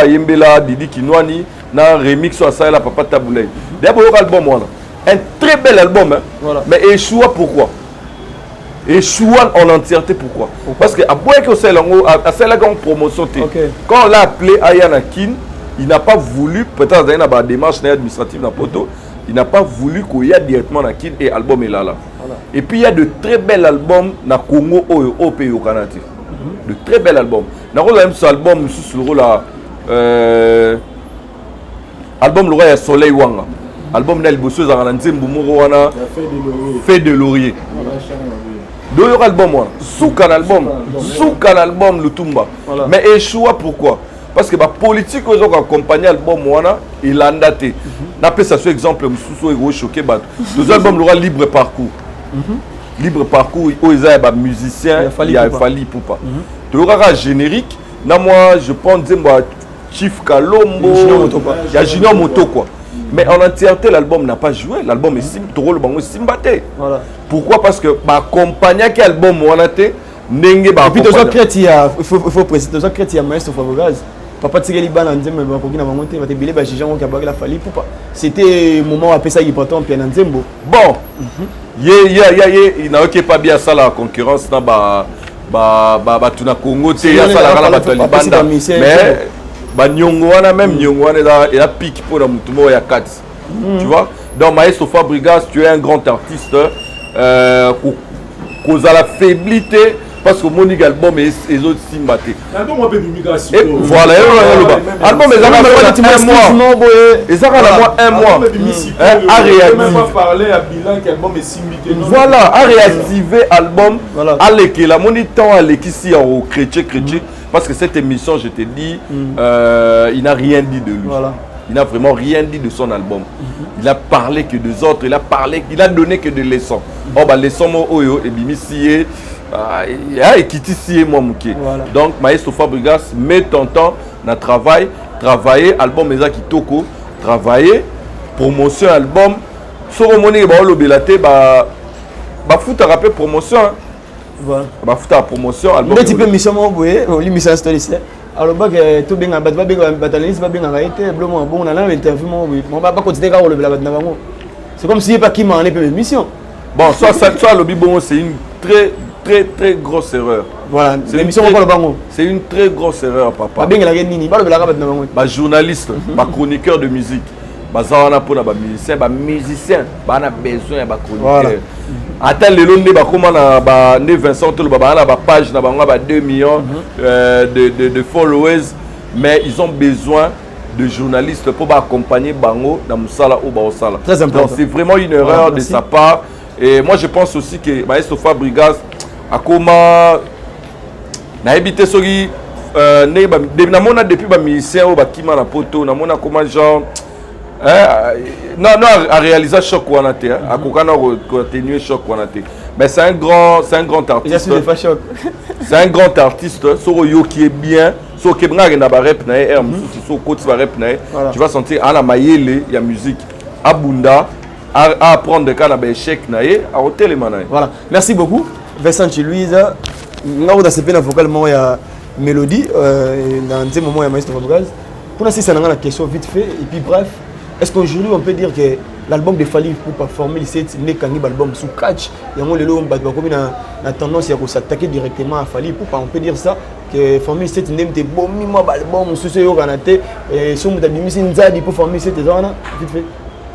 Yembela, Didi Kinwani, na remix à ça la Papa Taboulay. D'abord album un très bel album hein? Voilà. Mais échoua pourquoi? Échoua en entièreté pourquoi? Parce que après que c'est la grande promotion quand on l'a appelé Ayana Kin, il n'a pas voulu peut-être dans la démarche administrative dans poto, il n'a pas voulu qu'il y ait directement na Kin et album est là. Voilà. Et puis il y a de très bels albums na Congo au pays au Canada. De très bel album. Dans le album sur le album le roi Soleil Wanga. Album Nel Bosso Zarana Nzembo Morowana Fait de Laurier. Deux albums Soukan album Lutumba. Mais échoua pourquoi? Parce que la politique ils ont accompagné l'album Wana il a daté. N'appelle ça sur exemple Moussou est choqué bat. Deux albums le roi Libre Parcours. Libre Parcours où ils ont des musiciens il y a Fali Poupa. Tu auras générique. Na moi je prends Nzembo Chief Kalombo, il y a Junior Moto quoi. Mais en entièreté l'album n'a pas joué, l'album est simbaté. Voilà. Pourquoi? Parce que ma compagnie qui album monate n'engue ba. Et puis deux autres chrétiens, il faut préciser deux autres chrétiens Maestro Fabregas. Papa Tigeli Ban Nzembo ba kokina ba monter ba te bilé ba jijan ko kabaki la Fali Poupa. C'était moment à ça important puis Nzembo. Bon. Il n'a pas bien ça la concurrence na ba tuna Congo te ya ça la banda. Mais ba nyongo wana même nyongo wana il a pique pour la mutumo ya 4. Tu vois? Donc Maestro Fabregas, tu es un grand artiste cause à la faiblité parce que mon album est autres simbaté. Voilà, album est un mois. À réactiver. Voilà, à réactiver album. À l'équipe, la moniteur à l'équipe ici au chrétien. Parce que cette émission, je te dis, il n'a rien dit de lui. Voilà. Il n'a vraiment rien dit de son album. Il a parlé que des autres, il a donné que des leçons. Oh, bah, leçons, oyo, et bimisié, et kitisié, moi, mouké. Donc, Maestro Fabregas, met ton temps dans travailler, album, mais qui toko, travailler, promotion, album, sur le monnaie, bah, l'obélate, bah, fout à rappeler promotion. Voilà. Bah, fout à promotion, album. Mais tu peux mission, mission, alors que tout bien bataliste va bien arrêter bon on a l'interview on va pas continuer à le c'est comme si pas qui m'a une mission bon soit le bon c'est une très grosse erreur voilà l'émission on parle bango c'est une très grosse erreur papa bien la nini pas le blague bango ba journaliste ba chroniqueur de musique bazana pour ba musicien ba na besoin ba chroniqueur attends le long ba comment na ba ne Vincent to ba na ba page na bango ba 2 millions de followers mais ils ont besoin de journalistes pour accompagner bango dans musala ou ba osala. Donc c'est vraiment une erreur de sa part et moi je pense aussi que Maestro Fabregas a comment na habité soki na mona depuis ba musicien ou ba kima na poto na mona comment genre non à réaliser choc wana te à kokana continuer choc wana te mais c'est un grand artiste c'est un grand artiste so yo qui est bien so ke banga na ba rap na so côté ba rap na tu vas sentir à la mayele ya musique abunda à apprendre cas na ba échec na à hôtel mana. Voilà, merci beaucoup Vincent Louise ngao da sepena vocalement ya mélodie dans ce moment ya Maestro Fabregas pour nous c'est une question vite fait et puis bref. Est-ce qu'aujourd'hui on peut dire que l'album de Fally pour performer c'est né quand album sous catch et on le long comme la tendance à s'attaquer directement à Fally pour on peut dire ça que former c'est né de bon moi album sous ce yoranaté et sur mon abimi nzadi pour former cette zone vite fait.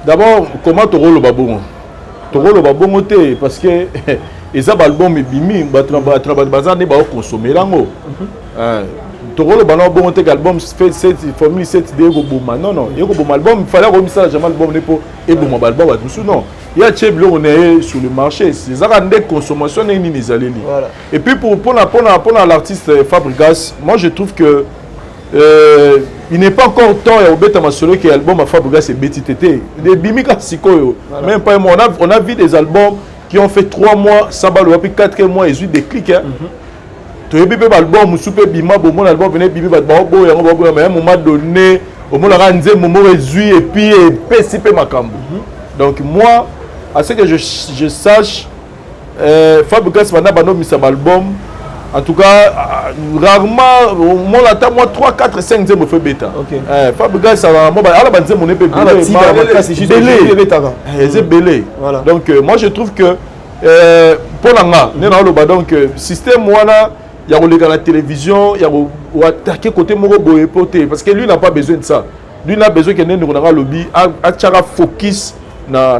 D'abord comment tu rôle le babongo te parce que et ça album bimi bazane ba consommer lango Togolo bana bon te album fait cette formule cette de go boma non il go boma album il fallait remettre jamais album ne pour et boma album ba tout non il y a cheblo on est sur le marché c'est ça quand des consommation ni ni zaleli et puis pour l'artiste Fabregas moi je trouve que il n'est pas encore temps au beta masolo que album à Fabregas c'est BTT des bimika sikoyo même pas on a vu des albums qui ont fait 3 mois ça va le puis 4 mois ils ont des clics tu as vu l'album super bima bon album venait bibi babo ya babo mais à un moment donné au moment là nzé momo réduit et puis PCP makambo donc moi à ce que je sache Fabregas va na bano misa album en tout cas rarement au moins là moi 3 4 5 nzé me fait bêta Fabregas ça va moi ala banzé mon épée c'est belé donc moi je trouve que pour l'anga donc système wana il y a la télévision, il y a attaquer côté moko boye poté parce que lui n'a pas besoin de ça. Lui n'a besoin que nous dans lobby à tchara focus na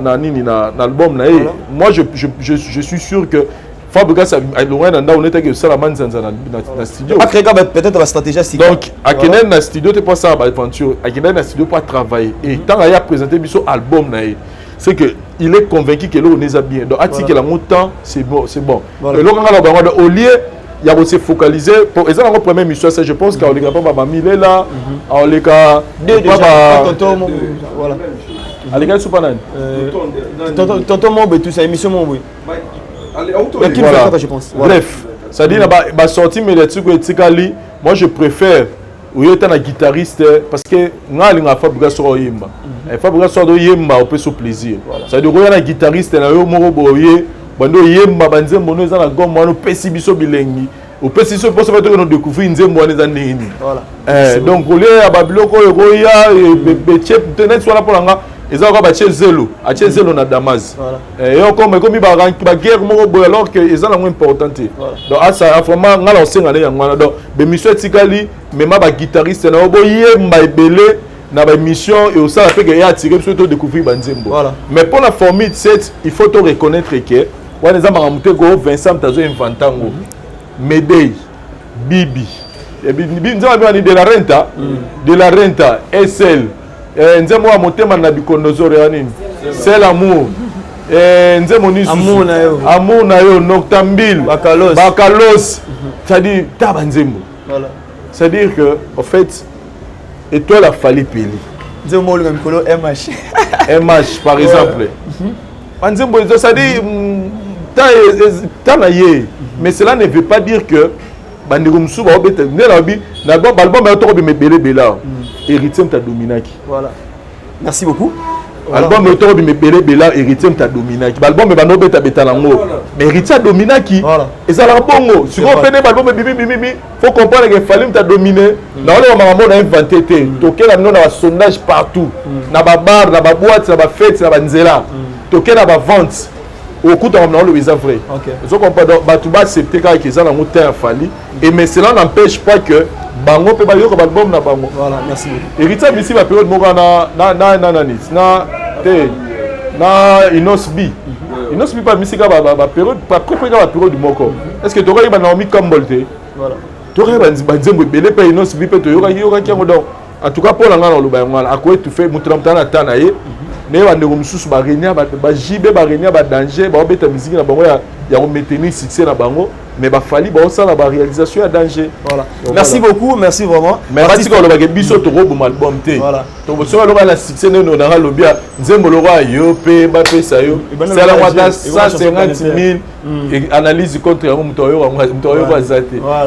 album na. Moi je suis sûr que Fabregas a loin dans on était que ça la man dans studio. Après peut-être la stratégie donc à Kenen na studio t'es pas ça aventure. À Kenen na studio pas travailler et tant il a présenté biso album na. C'est que il est convaincu que l'on est bien. Donc article la montant c'est bon. Et l'on a au lieu il y a aussi focalisé pour et ça la première mission c'est je pense qu'on les pas ba mille là on les cas voilà allez gars soupanan tonton mon tout ça émission mon je pense bref ça dit là ba sortie médiatique etikali moi je préfère où il y a un guitariste parce que ngali nga Fabregas so yemba et Fabregas so do yemba on peut se plaisir ça dit il y a un guitariste na yo moko boye bando yemba banze mono za na gomme mono pesi biso bilengi au pesi so pour se faire de découvrir nzembo wana nini voilà donc ole ya babiloko ya beche internet soit là pour nga eza ko ba zelo a zelo na Damas et comme ba guerre moko boy alors que eza la moins importante donc ça vraiment ngala osenga ya ngwana donc be mission tikali même ba guitariste na bo yemba ebele na ba mission et ça fait que ya attirer surtout découvrir banzembo mais pour la formule 7 il faut te reconnaître que on les a marmonté go Vincent tazo inventango Medei Bibi et Bibi nza ba ni de la renta SL nzemo wa motema na bikonozore yanini c'est l'amour nzemo ni amour na yo Noctambil Bakalos c'est-à-dire taba nzemo voilà c'est-à-dire que en fait étoile a fallu peli nzemo le mikolo MH par exemple nzemo c'est-à-dire mais cela ne veut pas dire que voilà merci beaucoup album le toro mais bela héritier ta dominaki album mais bano beta beta lango mais héritier dominaki et ça la bongo si on pene album bibi faut comprendre que fallait ta dominer na ole maman na inventé té toquer la non na sondage partout na ba bar na ba boîte na ba fête na ba nzela toquer na ba vente au coup on a le visa vrai ils ont compris batu ba accepter quand ils ont la montagne fali et mais cela n'empêche pas que bango pe ba yo ba album na bango voilà merci héritier ici la période moko na inosbi pas misika ba période pas préparer la période moko est-ce que tu aurais ba Naomi Kambolte voilà tu aurais ba nzembo belé pe inosbi pe to yoka kiango donc en tout cas pour la ngana lo ba ngala akoye tu fais mutramtana tana ye mais ba ndeko mususu ba renia ba jibe ba renia ba danger ba beta musique na bango ya ko maintenir succès na bango mais ba fali ba ça la réalisation à danger voilà donc, merci voilà. Beaucoup merci vraiment merci quand le ba biso to robo album té voilà to bo so lo la succès no na lo bia nzembo lo wa yo pe ba pesa yo ça la wata 150,000 et analyse contre mutoyo wa zate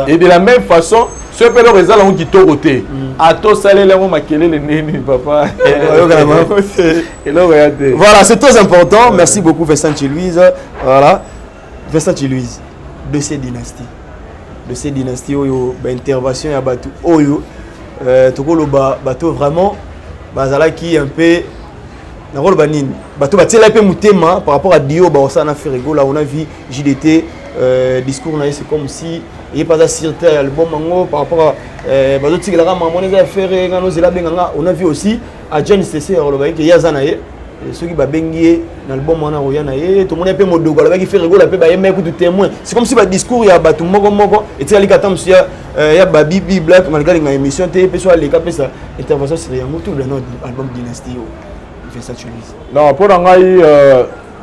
et de la même façon ce pelo rezala on qui to côté à to salé là on makelele nini papa voilà c'est très important merci beaucoup Vincent Louise voilà Vincent Louise de ces dynasties oyo ba intervention ya batu oyo tokolo bato vraiment bazala qui un peu na rôle banine bato batela pe mutema par rapport à Dio ba osana Ferrego là on a vu JDT discours na c'est comme si il pas assuré album mango par rapport à bato tigela ka mamone za faire ngano zela benga on a vu aussi à John CC rôle ba ki yazana ye ceux qui babengi l'album on a royana et tout le monde est peu modogo là qui fait rigoler peu ba yema écoute témoin c'est comme si ba discours ya batu moko et tu ali katam si ya ba bibi black malgré une émission té pe soit les cap ça intervention c'est un autour de notre album Dynasty fait ça tu dis non pour ngai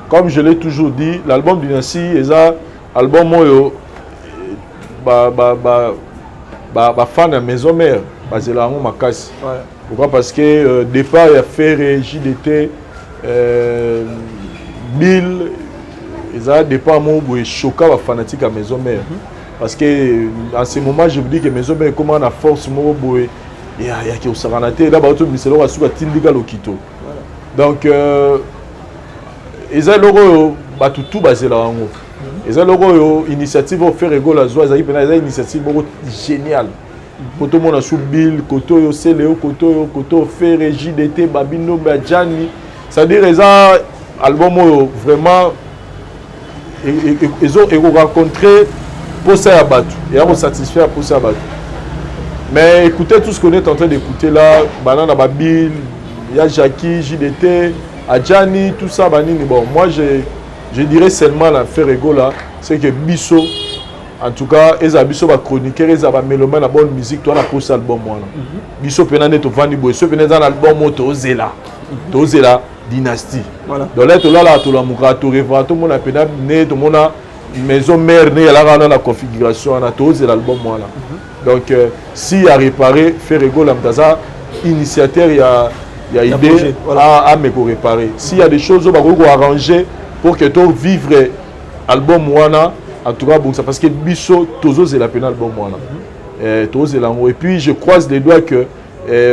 comme je l'ai toujours dit l'album Dynasty est un album moyo ba fan de maison mère basé là en makasi pourquoi parce que départ il a fait JDT Bill ils ont départ mon boy choqué les fanatiques à maison mère parce que en ce moment je vous dis que maison mère comment on a force mon boy il y a qui au saranaté là bas tout mais c'est là sur la tindiga lokito donc ils ont logo ba tout basé là en haut ils ont logo initiative au faire rigolo la joie ils ont initiative géniale koto mona sous Bill koto yo Céléo koto faire JDT Babino Badjani c'est-à-dire ils ont album vraiment ils ont rencontré pour ça à battre et ils ont satisfait pour ça à battre mais écoutez tout ce qu'on est en train d'écouter là Banana Babil il y a Jackie JDT Adjani tout ça banini bon moi je dirais seulement la Ferrego là c'est que Bisso en tout cas ils ont Bisso va chroniquer ils ont mélomane la bonne musique toi la pour cet album moi là Bisso penane to vandi boy so penane dans album to zela Dynasty voilà donc là to la muka to revendre tout monde a pena né tout monde a maison mère né là dans la configuration on a to zela album moi là donc si à réparer Ferrego l'amdaza initiateur il y a idée à me réparer s'il y a des choses on va arranger pour que to vivre album moi là en tout cas bon ça parce que Bisso tozo zela pena album moi là tozo zela et puis je croise les doigts que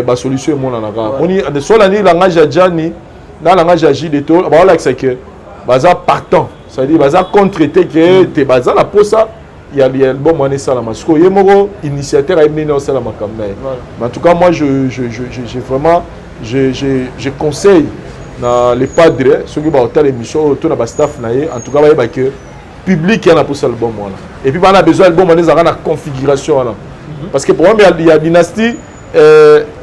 ba solution est mon anaka on y de soit l'année langage Adjani dans le langage JDT voilà que c'est que baza partant ça veut dire baza contre-traité que te baza la pour ça il y a l'album on est ça la masco yemoko initiateur a mené dans ça la makamna mais en tout cas moi j'ai vraiment je conseille dans les padres ceux qui va autant l'émission autour de la staff naé en tout cas ba que public qui a pour ça album voilà et puis on a besoin album on est dans la configuration là parce que pour moi il y a Dynasty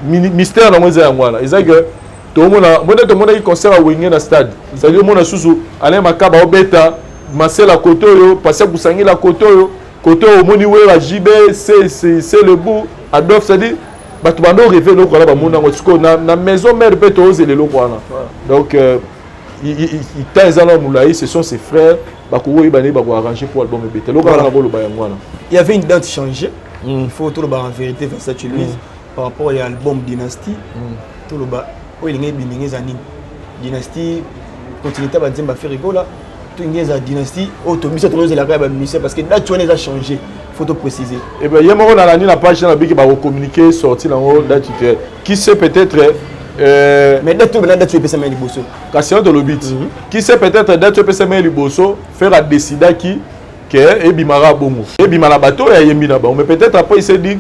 mystère dans moi voilà ils que tout le monde qui concert à Wingé dans stade ça veut dire mon sous aller makaba obeta Marcel Koto yo passer Boussangi la Koto au moni we la JB c'est le bout Adolphe ça dit ba tu bando rêver lo ko la ba mona ko na maison mère peut oser le lo ko na donc il t'a alors moulaï ce sont ses frères ba ko we ba ne ba ko arranger pour album bête lo ko na bolo ba ngwana il y avait une date changée il faut tout le bas en vérité faire ça tu lui par rapport à l'album Dynasty tout le bas où il y a des années Dynasty continuité à dire faire rigolo là tout il y a Dynasty autobus tout le monde la grève ministère parce que là tu as changé faut te préciser et ben il y a mon dans la page dans la qui va communiquer sorti en haut là tu qui sait peut-être Mais d'être maintenant tu peux se mettre les bossos. Cassian de l'obit. Qui sait peut-être d'être tu peux se mettre les bossos, faire à décider qui que Ebimara bongo. Ebimara bateau et Yemina bon. Mais peut-être après il s'est dit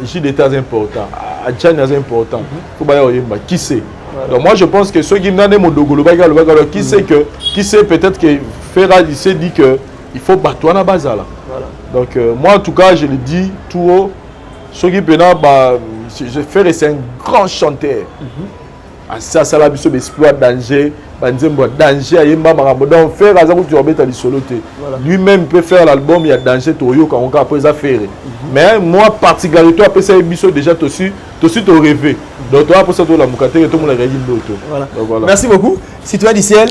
j'ai des tas importants. Adjan est important. Faut pas y aller. Qui sait? Donc moi je pense que ceux qui n'ont pas Modogolo qui sait peut-être que Ferra il s'est dit que il faut battre à la base là. Donc moi en tout cas je le dis tout haut. Ceux qui je fais c'est un grand chanteur. Ça ça la biso exploit danger, danger à Yemba Marambo. Donc faire à tu vas mettre à l'isoloté. Lui-même peut faire l'album il y a danger Toyo quand on après ça faire. Mais moi particulièrement après ça biso déjà aussi to rêver. Donc toi après ça to la mukate et tout le monde réagit d'autre. Voilà. Merci beaucoup. Citoyen du ciel.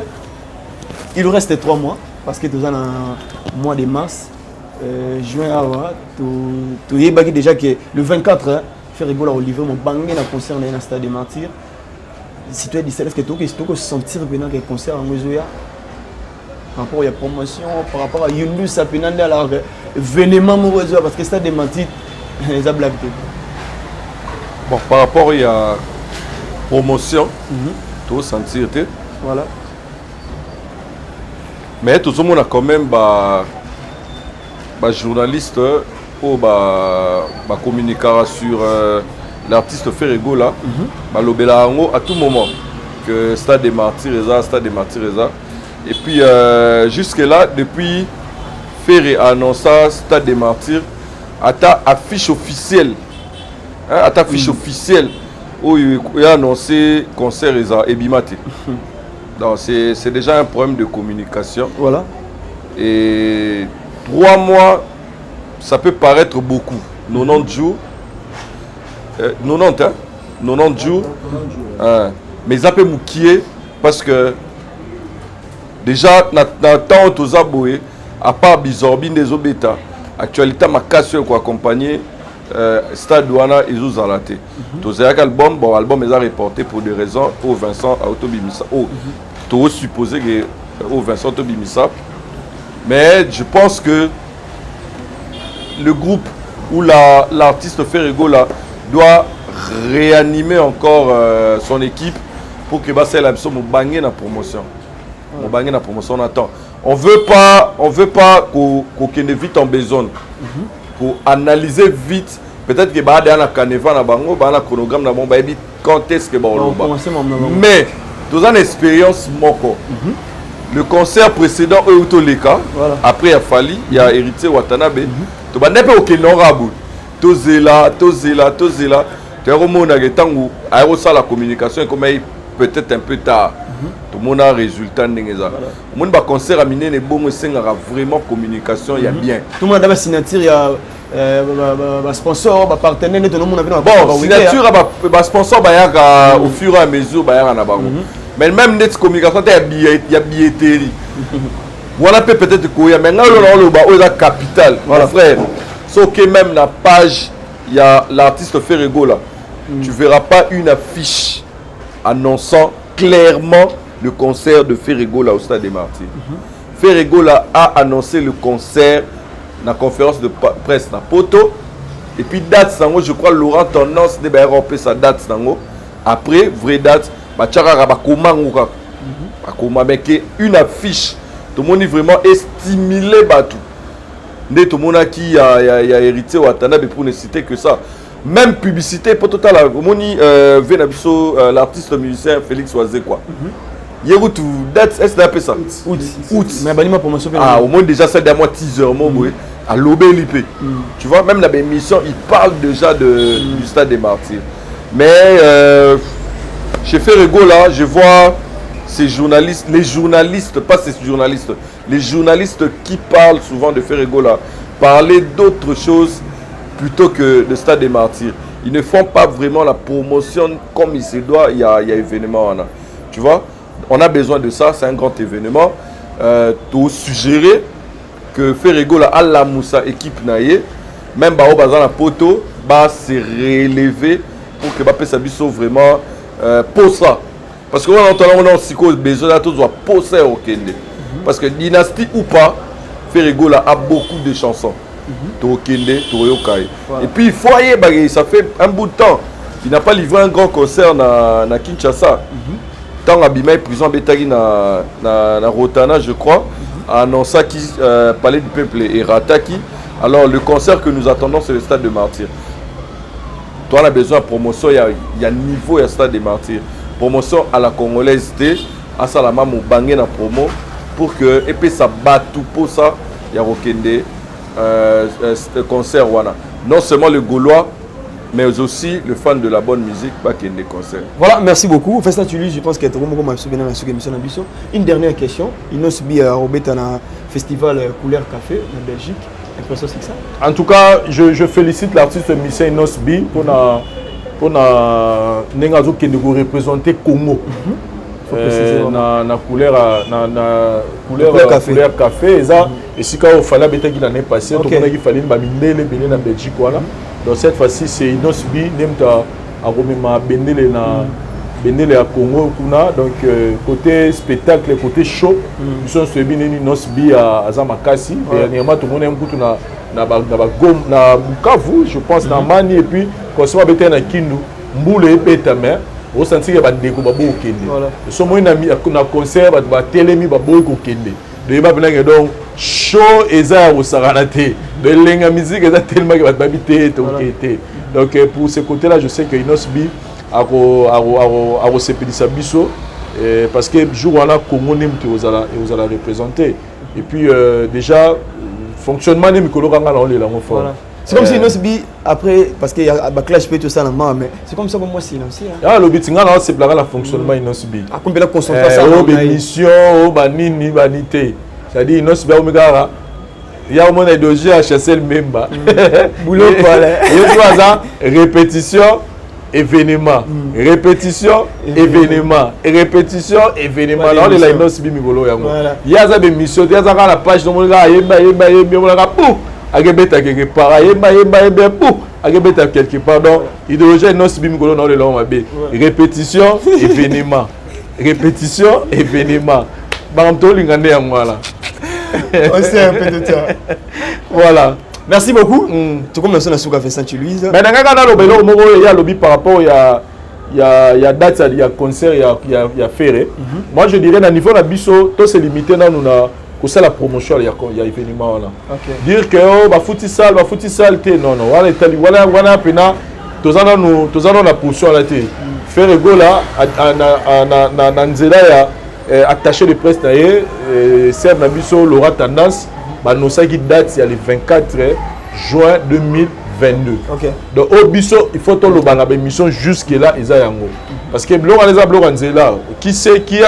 Il nous reste 3 mois parce que nous sommes en mois de mars. Juin awa to yebaki déjà que le 24 Ferrego la Olivier mon bangé na concert na stade de Martyrs. Si tu es dit est-ce que tu peux sentir bien que concert en Mozoya par rapport à la promotion par rapport à Yundu Sapinande alors événement Mozoya parce que stade de Martyrs les a blagué. Bon par rapport à la promotion tu sentir voilà. Mais tout le monde a quand même journaliste ou communiquera sur l'artiste Ferrego là, à tout moment que Stade des Martyrs. Et puis jusque là, depuis Ferré a annoncé Stade des Martyrs, à ta affiche officielle, où il a annoncé concert et Bimate. Donc c'est déjà un problème de communication. Voilà. Et 3 mois, ça peut paraître beaucoup. 90 jours. 90 jours. Mais ça peut mouquiller parce que déjà, dans le temps où tu à part Bizorbine des Obeta, actualité, ma cassure qui accompagné Stade Douana et Zouzalate. Tu sais l'album, l'album est reporté pour des raisons au Vincent Autobimissa. Tu as supposé que au Vincent Autobimissa. Mais je pense que le groupe ou l'artiste Ferrego là doit réanimer encore son équipe pour que c'est la bangé la promotion. On attend. On veut pas qu'on ait vite en besoin pour analyser vite. Peut-être que bah dans Caneva na bango, bah na chronogramme na bon bah quand est-ce que bah on va. Mais dans une expérience moko. Le concert précédent Eutoleka, après il a fallu, il y a hérité Watanabe. Tu vas n'importe aucun honorable. Tozela. Tu as remonté temps où la communication est peut-être un peu tard. Tout le monde a un résultat. Le monde va concert à miner les bons vraiment communication, il y a bien. Tout le monde a une signature, il y a un sponsor, un partenaire, tout le monde a bon, signature, un sponsor au fur et à mesure, mais même net communication, il y a billetterie. Voilà peut-être quoi, mais là, on a capital, mon frère. Sauf que même la page, il y a l'artiste Ferrego là. Tu ne verras pas une affiche annonçant clairement le concert de Ferrego là au Stade des Martyrs. Ferrego là a annoncé le concert dans la conférence de presse dans Poto. Et puis date, je crois Laurent Tendance de romper sa date. Après, vraie date, une affiche. Tout le monde est vraiment estimulé. Tout le monde qui a hérité Watanabe pour ne citer que ça. Même publicité pour total. L'artiste musicien Félix Oazé quoi. Yeroutou, date, est-ce que ça? Août. Mais bah, promotion. Au moins déjà ça d'un mois teaser, à l'OBLIP. Tu vois, même dans l'émission, il parle déjà du Stade des Martyrs. Mais chez Ferrego là, je vois ces journalistes, les journalistes qui parlent souvent de Ferrego là, parler d'autre chose plutôt que le Stade des Martyrs. Ils ne font pas vraiment la promotion comme il se doit, il y a événement. Tu vois, on a besoin de ça, c'est un grand événement. Tu suggérer que Ferrego là, à la Moussa équipe naïe, même au bazar la poto, se relever pour que Bappé Sabiso vraiment pour ça. Parce qu'on a aussi besoin de tous poser au Kende. Parce que dynastie ou pas, Ferrego là a beaucoup de chansons. Et puis il faut y aller, ça fait un bout de temps. il n'a pas livré un grand concert na Kinshasa. Tant abimé prison betagi na Rotana, je crois, a annoncé qu'il Palais du Peuple et Rataki. Alors le concert que nous attendons, c'est le Stade de Martyrs. Toi, on a besoin de promotion, il y a niveau, il y a Stade des Martyrs. Promotion à la Congolaise, à Salama, mon bangé na promo, pour que, et puis ça bat tout pour ça, il y a Rokende, concert, voilà. Non seulement le Gaulois, mais aussi le fan de la bonne musique, pas qu'il y ait des concerts. Voilà, merci beaucoup. Festa Tulus, je pense qu'il y a trop de émission. Une dernière question. Il nous subit à Robert un festival Couleur Café en Belgique. Impression c'est ça. En tout cas, je félicite l'artiste Michel Inosbi pour représenter Congo. Na couleur café et si quand il fallait bêter qu'il en est passé tout le monde il fallait bamindele belé na Belgique voilà. Donc cette fois-ci c'est Inosbi nemta aromema bendele na bendele à Congo kuna donc côté spectacle côté show ils sont suivis Inosbi à Zamakasi dernièrement tout le monde aime beaucoup na Bukavu je pense na Mani et puis quand ça va bêter na Kindu Mboule et Pétamé au senti que bandeko babo okende so moi na concert ba telemi babo okende de ba bina donc show eza au saranate de lenga musique eza tellement que ba babité tokete donc pour ce côté là je sais que Inosbi a sepelisa biso parce que jour on a Congo nemte aux ala représenter et puis déjà fonctionnement ne mikolo kanga na on les la mo fort. C'est comme si Inosbi, après, parce qu'il y a un clash, tout ça, mais c'est comme ça que moi, c'est aussi. Ah, le but, c'est le fonctionnement Inosbi. À combien de concentration mission, banini, banité. C'est-à-dire, Inosbi, il y a un moment de à chasser le même. Boulot, voilà. Répétition, événement. Répétition, événement. Répétition, événement. Là, on est là, Inosbi, il y a des missions, il y a la page, Agebeta quelque part, Agebeta quelque part, donc idéologie non si bimikolo non le long mabe. Répétition, événement. Répétition, événement. Banto lingande ya mwala. On sait un peu de temps. Voilà. Merci beaucoup. Tout comme on a souka fait Saint-Louise. Mais dans le lobby moko il y a lobby par rapport il y a date, il y a concert, il y a ferré. Moi je dirais à niveau la biso, tout c'est limité dans nous na c'est la promotion, il y a événement là. Dire que oh futsal non voilà pena tous en la position là té faire go là na nzela ya attaché de presse na ye serve na biso Laura Tendance ba no sa qui date il y a le 24 juin 2022. Donc au biso il faut to lo banga ba mission jusque là eza yango parce que blog les blog nzela qui sait qui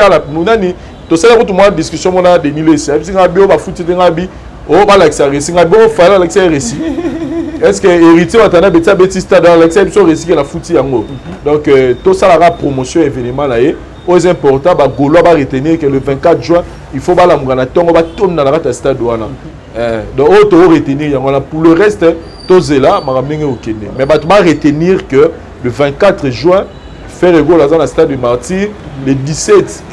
a la munani to sala ko tuma discussion mona de nilo c'est si ngabi o ba futi de ngabi o ba like ça récit ngabi o fala like ça récit est-ce que héritier watana beti stade dans like ça so récit la futi yango donc to sala la promotion événement là et aux important ba golo ba retenir que le 24 juin il faut ba la mugana tongo ba tom na la stade wana donc o to retenir yango là pour le reste to zela maramenge okende mais ba to ba retenir que le 24 juin faire le goal dans le stade du Martyr le 17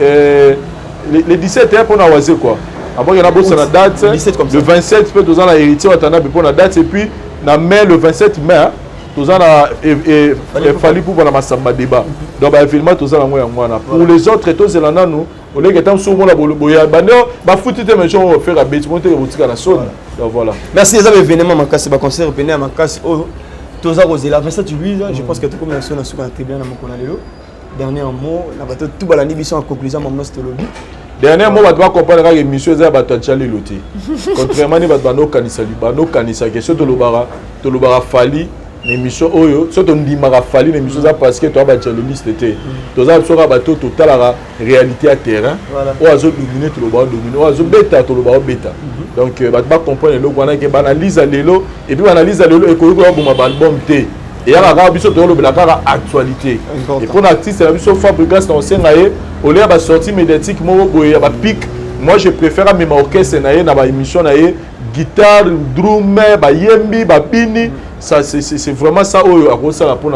les 17 pour na waze quoi après il y a bosse la date le 27 peut tous en la héritier watana pour la date et puis na mai le 27 mai tous en la fallu pour la masamba débat donc ba événement tous en la moi pour les autres tous là nous on est que sur mon la boya bando ba foutu te mais on faire à bête monter boutique à la zone donc voilà merci les amis événement makasi ba concert venir à makasi tous à Rosela Festa Tulus je pense que tout comme nation na souka très bien na mokona lelo dernier mot na bato tout bala nibiso en conclusion mon nostre lobby dernier mot va devoir comprendre que l'émission est bato tchali loti contrairement ni bato no kanisa question to lobara fali l'émission oyo surtout ndimara fali l'émission ça parce que toi ba journaliste était tous ça sera bato total la réalité à terrain o azo dominer to lobara dominer o azo beta to lobara beta donc bato ba comprendre le wana que analyse lelo et puis analyse lelo et ko ko bon album té et il y a la biso to le la actualité et pour l'artiste la biso Fabregas dans sengaye au lieu ba sortie médiatique mo boye ba pic moi je préfère même orchestre na na ba émission na guitare drum ba yembi ba bini ça c'est vraiment ça oyo a ça la pour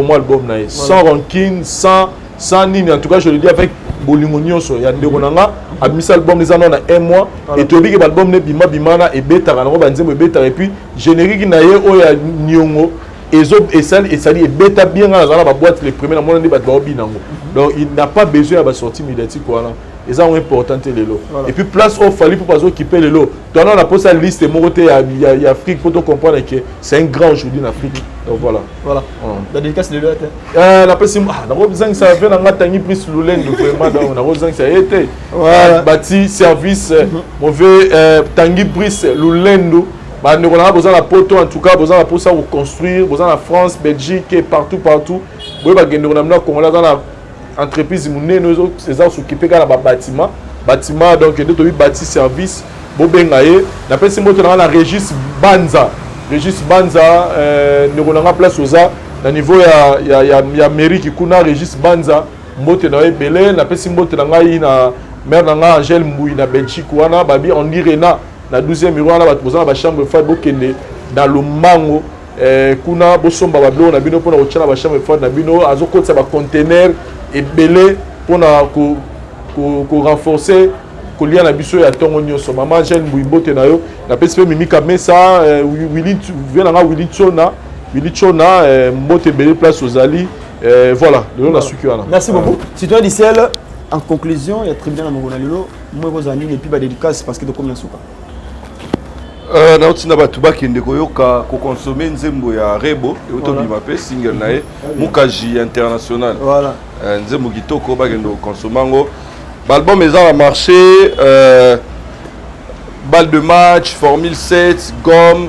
moi album na sans ranking sans nini en tout cas je le dis avec bolingo nyonso ya ndeko nanga a mis album les anons na un mois et to bi que album ne bima na et beta na ba nzembo beta et puis générique na ye oyo nyongo et ça dit bêta bien dans la boîte les premiers dans mon année donc il n'a pas besoin de sortie médiatique voilà et ça est important les lots et puis place au fallait pour pas occuper les lots donc on a posé la liste il y a Afrique pour comprendre que c'est un grand aujourd'hui en Afrique donc voilà la dédicace de l'autre la personne na besoin ça vient dans tangi prise lulendo vraiment na besoin ça été bâti service mauvais tangi prise lulendo bah nous avons besoin de la poto en tout cas besoin de la pour construire besoin de la France Belgique et partout oui bah nous avons Congo dans la entreprise nous ces gens s'occuper de la bâtiment donc nous avons bâti service bobengaye la personne dans la Régis Banza nous avons place aux na niveau ya mairie qui kuna Régis Banza mbote na ebele na pesi mbote na ngai na mère na nga Angèle Mbouy na Belgique wana babi on dirait na 12e bureau na bato bozana ba chambre froide bokende dans le mango kuna bosomba ba blo na bino pona kochana ba chambre froide na bino azokotsa ba container ebele pona ko renforcer kolia na biso ya tongo nyonso mama Angèle Mbouy mbote na yo na pesi pe Mimi Kamesa Willy vient na Willy Chona mbote belle place aux Ali voilà de l'on a su merci beaucoup si toi Dicel en conclusion il y a très bien dans mon lelo moi vos amis et puis ba dédicace parce que de combien souka nautina bato bakende koyoka kokonsome nzembo ya Rebo eutobima pe single na ye Mukaji international voilà nzembo kitoko bakende kokonsome yango balbum eza na marché balle de match formule 7 gomme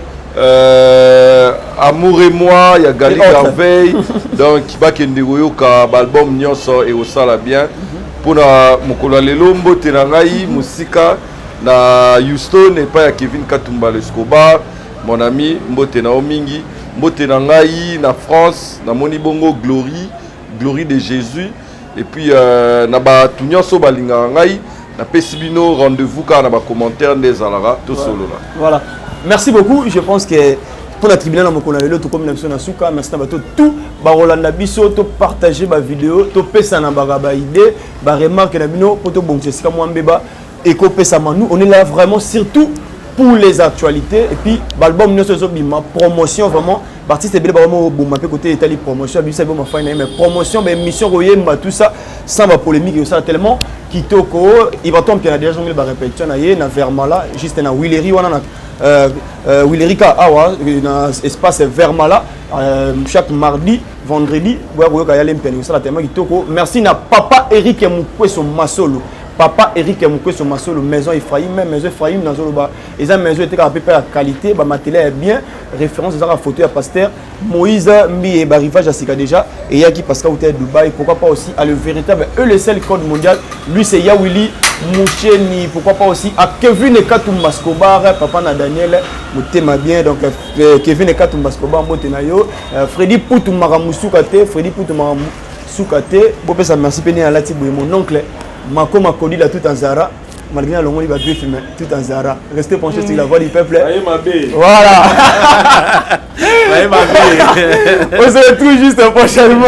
Amour et moi, il y a Gali Garveil, donc bakende koyoka balbum nyonso et osala bien pour na mokolo lelo mbote na ngai musika na Houston et pas ya Kevin Katumba Escobar mon ami mbote na omingi mbote na ngai na France na moni bongo glory de Jésus et puis na ba tunyoso balinga ngai na pesibino rendez-vous car na ba commentaire des alara tout solo là voilà merci beaucoup je pense que pour la tribune na mokolo lelo to comme na suka merci na bato tout ba rolanda biso to partager ba vidéo to pesa na ba idée ba remarque na bino poto bonchesika mwambeba et nous on est là vraiment surtout pour les actualités et puis l'album nous sommes ma promotion vraiment l'artiste est bien vraiment bon ma côté Italie promotion bisa bon ma fin mais promotion mais mission royema tout ça sans ma polémique et ça tellement kitoko il va tomber bien déjà on va répétition na Vermala juste na Willery wana na Willery ka awa na espace Vermala chaque mardi vendredi boya koyoka yale mpeni ça tellement kitoko merci na papa Eric Mukweso Masolo Papa Eric Mukweso Masolo maison Ephraim dans Zoloba et ça maison était à peu près la qualité ba matériel est bien référence à la photo à pasteur Moïse Mbi ba rivage à Sika déjà et Yaki parce qu'au Dubaï pourquoi pas aussi à le véritable le seul code mondial lui c'est Yawili Moucheni pourquoi pas aussi à Kevin Katumba Escobar papa na Daniel motema bien donc Kevin Katumba Escobar motenayo Freddy Poutou Maramusukate bon ça merci péné à la tibu mon oncle Mako Makodi là tout en Zara malgré le monde il va bien filmer tout en Zara restez penchés sur la voix du peuple voilà on se retrouve juste prochainement